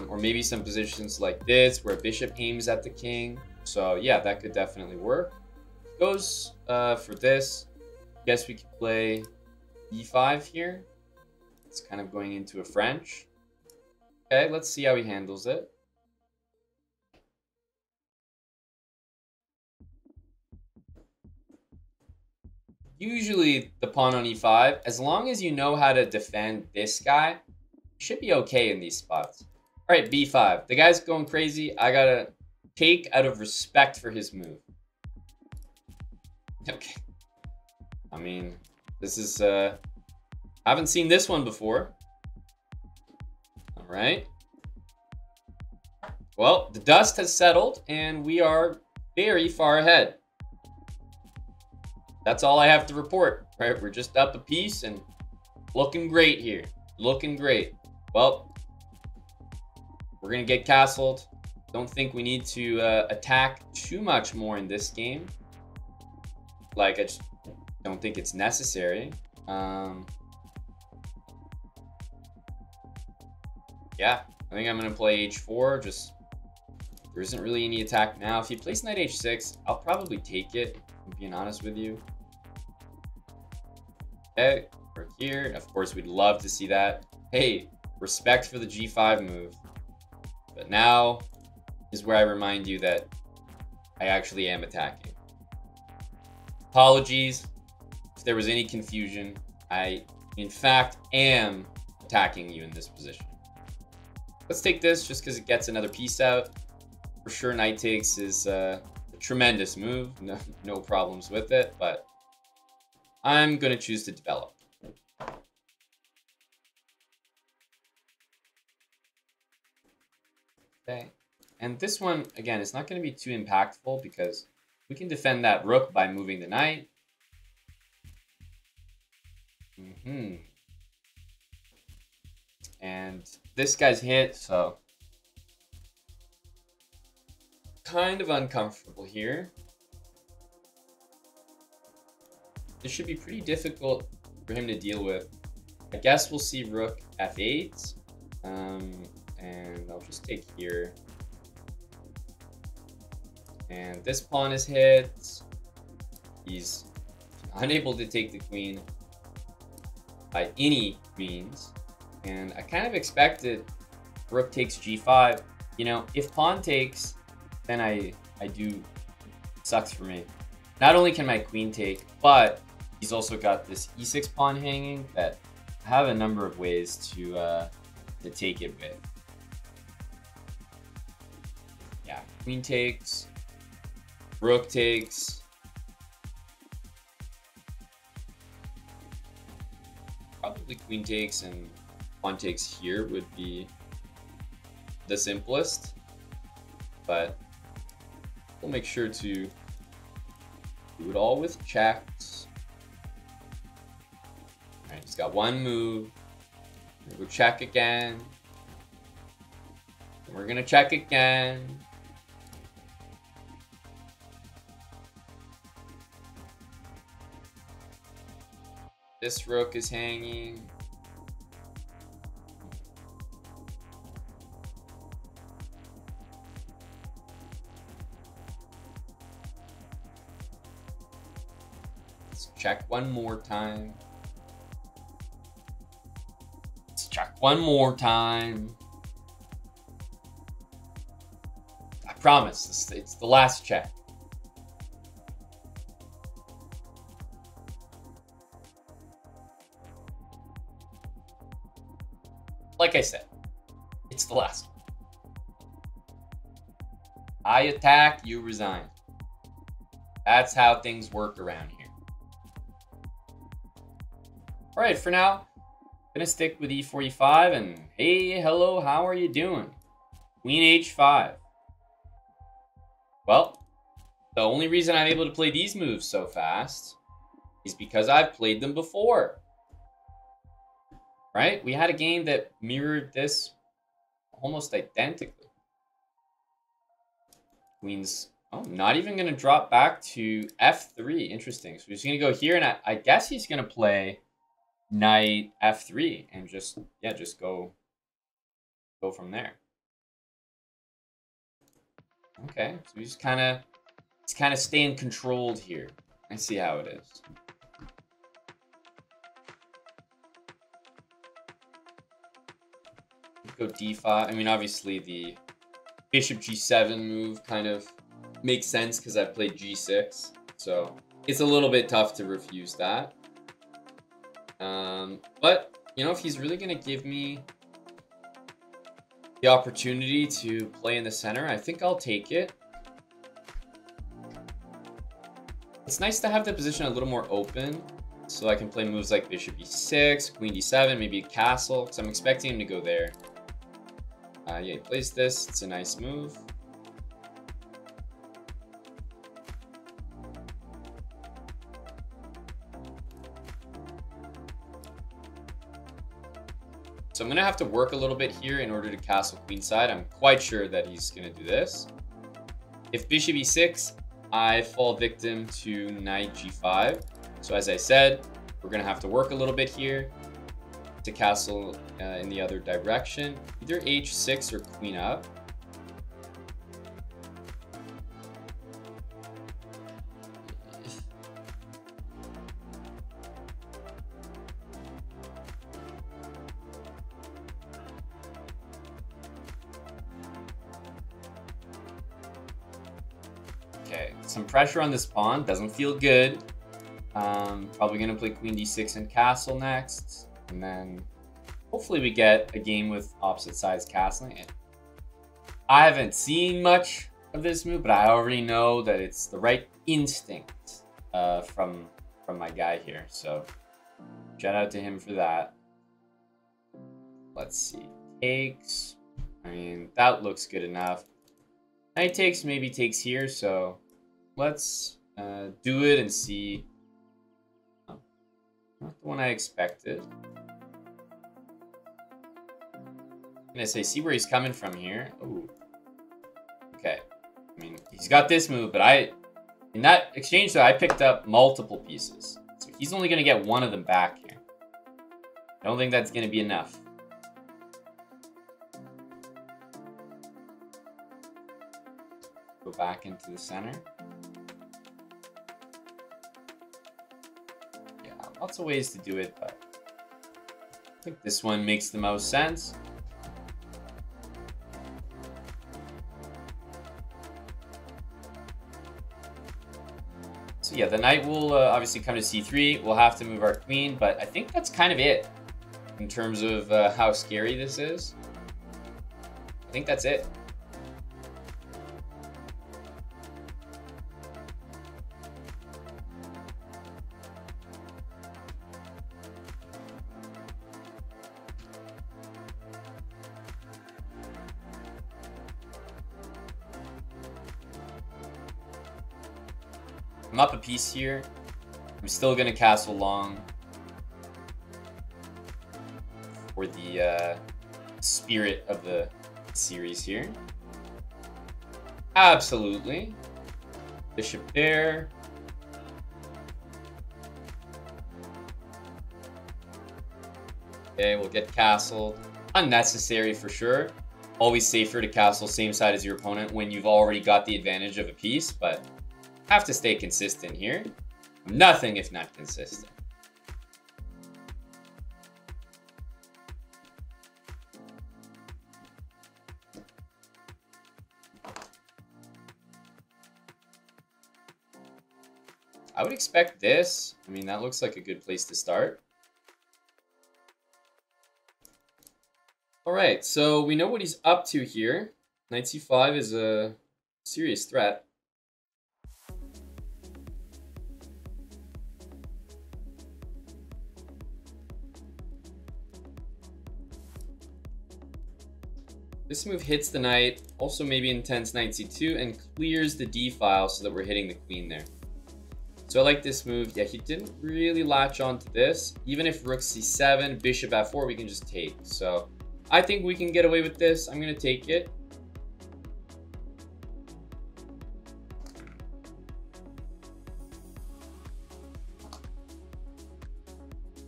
Or maybe some positions like this where bishop aims at the king. So yeah, that could definitely work. Goes for this. Guess we could play e5 here. It's kind of going into a French. Okay, let's see how he handles it. Usually the pawn on e5, as long as you know how to defend this guy, you should be okay in these spots. All right, b5. The guy's going crazy. I gotta take out of respect for his move. Okay. I mean, this is, I haven't seen this one before. All right. Well, the dust has settled, and we are very far ahead. That's all I have to report, right? We're just up a piece and looking great here. Looking great. Well, we're going to get castled. Don't think we need to attack too much more in this game. Like, I just don't think it's necessary. Yeah, I think I'm going to play h4. Just, there isn't really any attack now. If he plays knight h6, I'll probably take it, I'm being honest with you. Okay, we're here. Of course, we'd love to see that. Hey, respect for the g5 move. But now is where I remind you that I actually am attacking. Apologies if there was any confusion. I, in fact, am attacking you in this position. Let's take this just because it gets another piece out. For sure, knight takes is a tremendous move. No problems with it, but I'm going to choose to develop. Okay. And this one, again, it's not going to be too impactful because we can defend that rook by moving the knight. And this guy's hit, so kind of uncomfortable here. This should be pretty difficult for him to deal with. I guess we'll see rook f8. And I'll just take here. And this pawn is hit. He's unable to take the queen by any means. And I kind of expected rook takes g5. You know, if pawn takes, then I do, it sucks for me. Not only can my queen take, but he's also got this e6 pawn hanging that I have a number of ways to take it with. Yeah, queen takes, rook takes. Probably queen takes and pawn takes here would be the simplest, but we'll make sure to do it all with checks. All right, he's got one move. We'll check again. We're gonna check again. This rook is hanging. Let's check one more time. Let's check one more time. I promise, it's the last check. Like I said, it's the last one. I attack, you resign. That's how things work around here. All right, for now, I'm gonna stick with e4, e5, and hey, hello, how are you doing? Queen h5. Well, the only reason I'm able to play these moves so fast is because I've played them before. Right? We had a game that mirrored this almost identically. Queen's, oh, not even going to drop back to f3. Interesting. So he's going to go here, and I guess he's going to play knight f3 and just, yeah, just go from there. Okay, so he's kind of staying controlled here. I see how it is. Go d5. I mean, obviously the bishop g7 move kind of makes sense because I've played g6, so it's a little bit tough to refuse that. But you know, if he's really gonna give me the opportunity to play in the center, I think I'll take it. It's nice to have the position a little more open, so I can play moves like bishop e6, queen d7, maybe a castle, because I'm expecting him to go there. Yeah, he plays this. It's a nice move. So I'm going to have to work a little bit here in order to castle queenside. I'm quite sure that he's going to do this. If bishop e6, I fall victim to knight g5. So as I said, we're going to have to work a little bit here to castle in the other direction. Either h6 or queen up. Okay, some pressure on this pawn. Doesn't feel good. Probably going to play queen d6 and castle next. And then hopefully we get a game with opposite sides castling. I haven't seen much of this move, but I already know that it's the right instinct from my guy here. So shout out to him for that. Let's see. Takes. I mean, that looks good enough. Knight takes, maybe takes here. So let's do it and see. Oh, not the one I expected. I'm gonna say, see where he's coming from here. Ooh. Okay. I mean, he's got this move, but in that exchange, though, I picked up multiple pieces. So he's only gonna get one of them back here. I don't think that's gonna be enough. Go back into the center. Yeah, lots of ways to do it, but I think this one makes the most sense. So yeah, the knight will obviously come to c3. We'll have to move our queen, but I think that's kind of it in terms of how scary this is. I think that's it. I'm up a piece here. I'm still going to castle long for the spirit of the series here. Absolutely. Bishop there. Okay, we'll get castled. Unnecessary for sure. Always safer to castle same side as your opponent when you've already got the advantage of a piece, but have to stay consistent here. Nothing if not consistent. I would expect this. I mean, that looks like a good place to start. All right, so we know what he's up to here. Knight c5 is a serious threat. This move hits the knight, also maybe intends knight c2, and clears the d file so that we're hitting the queen there. So I like this move. Yeah, he didn't really latch onto this. Even if rook c7, bishop f4, we can just take. So I think we can get away with this. I'm going to take it.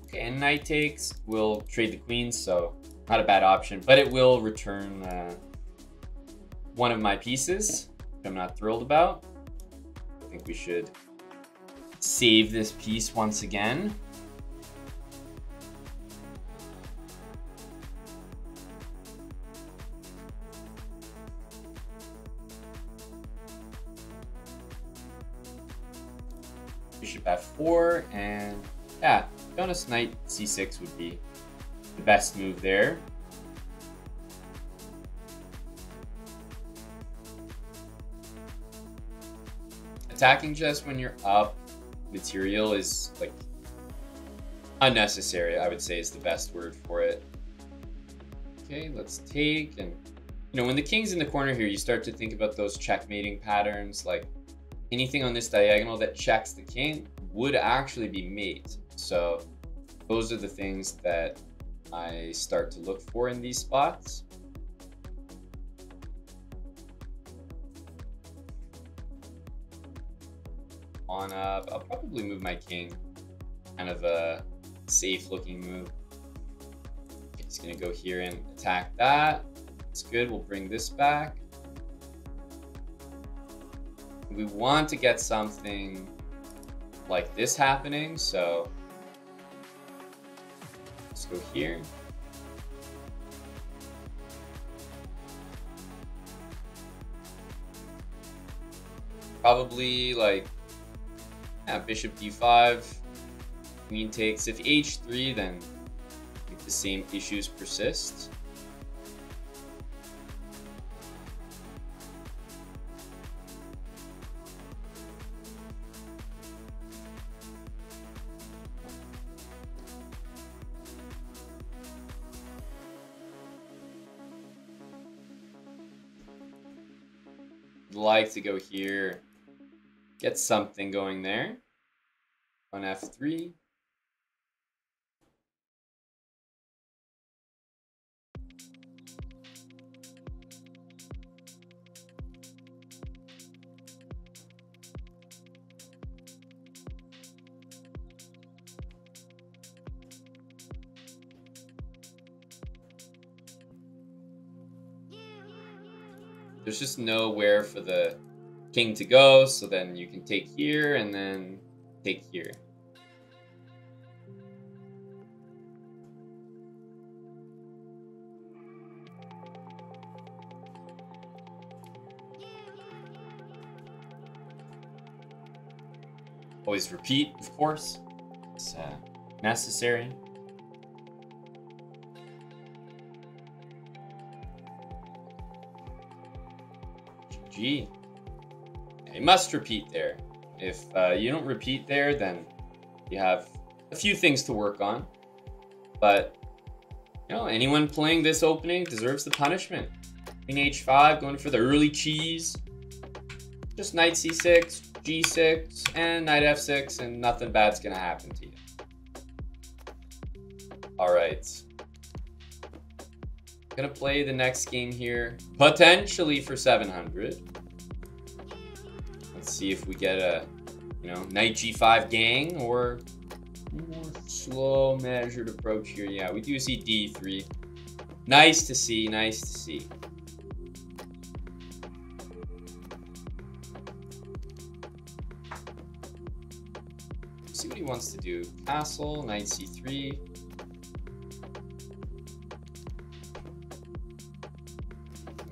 Okay, and knight takes. We'll trade the queen, so not a bad option, but it will return one of my pieces. which I'm not thrilled about. I think we should save this piece once again. Bishop f4, and yeah, Jonas knight c6 would be the best move there. Attacking chess when you're up material is like unnecessary, I would say, is the best word for it. Okay, let's take, and you know, when the king's in the corner here, you start to think about those checkmating patterns, like anything on this diagonal that checks the king would actually be mate. So those are the things that I start to look for in these spots. On up, I'll probably move my king. Kind of a safe looking move. Okay, he's gonna go here and attack that. It's good, we'll bring this back. We want to get something like this happening, so let's go here. Probably like, yeah, bishop d5, queen takes. If h3, then if the same issues persist. Like to go here, get something going there on f3. There's just nowhere for the king to go, so then you can take here and then take here. Always repeat, of course. It's necessary. GG. You must repeat there. If you don't repeat there, then you have a few things to work on. But, you know, anyone playing this opening deserves the punishment. Queen h5, going for the early cheese. Just knight c6, g6, and knight f6, and nothing bad's gonna happen to you. Alright. Gonna play the next game here, potentially for 700. Let's see if we get a, you know, knight g5 gang, or more slow measured approach here. Yeah, we do see d3. Nice to see, nice to see. See what he wants to do. Castle, knight c3.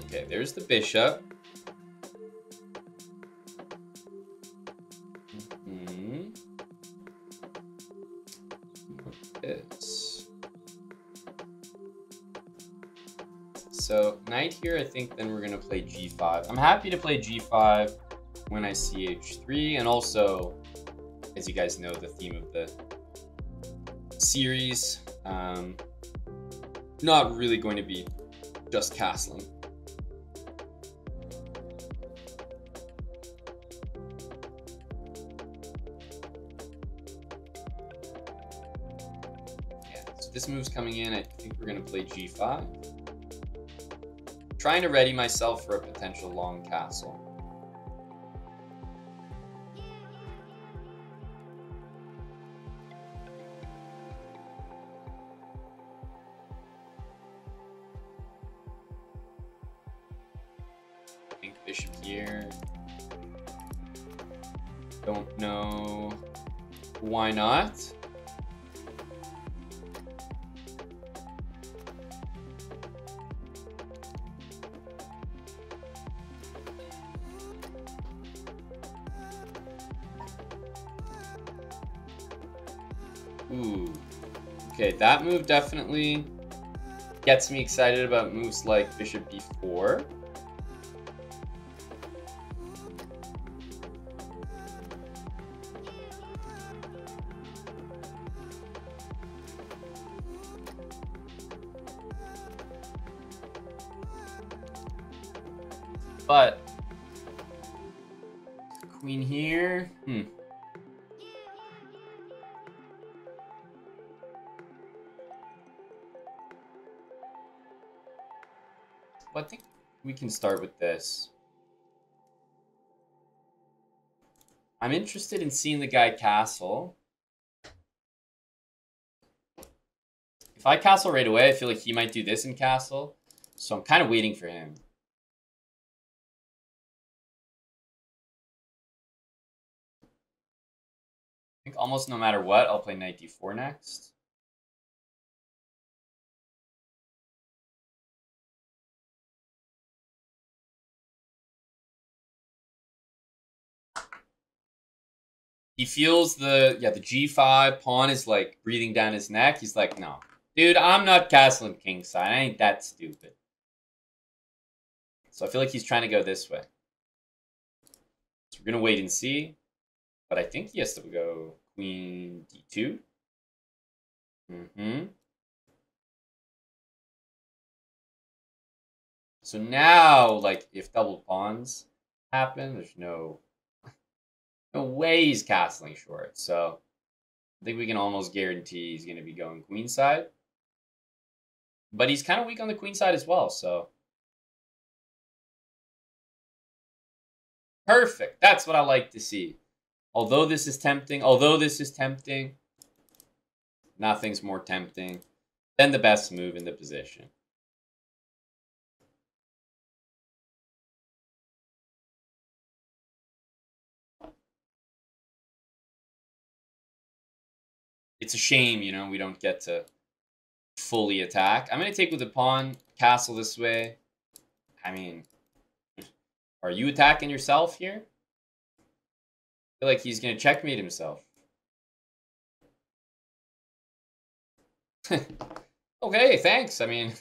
Okay, there's the bishop. So knight here, I think then we're gonna play g5. I'm happy to play g5 when I see h3, and also, as you guys know, the theme of the series, not really going to be just castling. Yeah, so this move's coming in. I think we're gonna play g5. Trying to ready myself for a potential long castle. I think bishop here. Don't know why not. Ooh. Okay, that move definitely gets me excited about moves like bishop b4. But queen here, Well, I think we can start with this. I'm interested in seeing the guy castle. If I castle right away, I feel like he might do this in castle. So I'm kind of waiting for him. I think almost no matter what, I'll play knight d4 next. He feels the g5 pawn is like breathing down his neck. He's like, no, dude, I'm not castling kingside. I ain't that stupid. So I feel like he's trying to go this way. So we're gonna wait and see. But I think he has to go queen d2. So now, like, if double pawns happen, there's no way he's castling short. So I think we can almost guarantee he's going to be going queenside. But he's kind of weak on the queenside as well, so. Perfect. That's what I like to see. Although this is tempting, nothing's more tempting than the best move in the position. It's a shame, you know, we don't get to fully attack. I'm going to take with the pawn, castle this way. I mean, are you attacking yourself here? I feel like he's going to checkmate himself. Okay, thanks. I mean,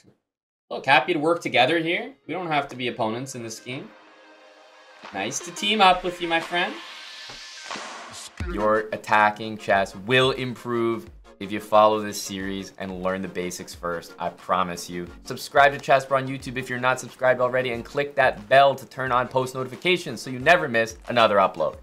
look, happy to work together here. We don't have to be opponents in this game. Nice to team up with you, my friend. Your attacking chess will improve if you follow this series and learn the basics first. I promise you. Subscribe to chessbrah on YouTube if you're not subscribed already, and click that bell to turn on post notifications so you never miss another upload.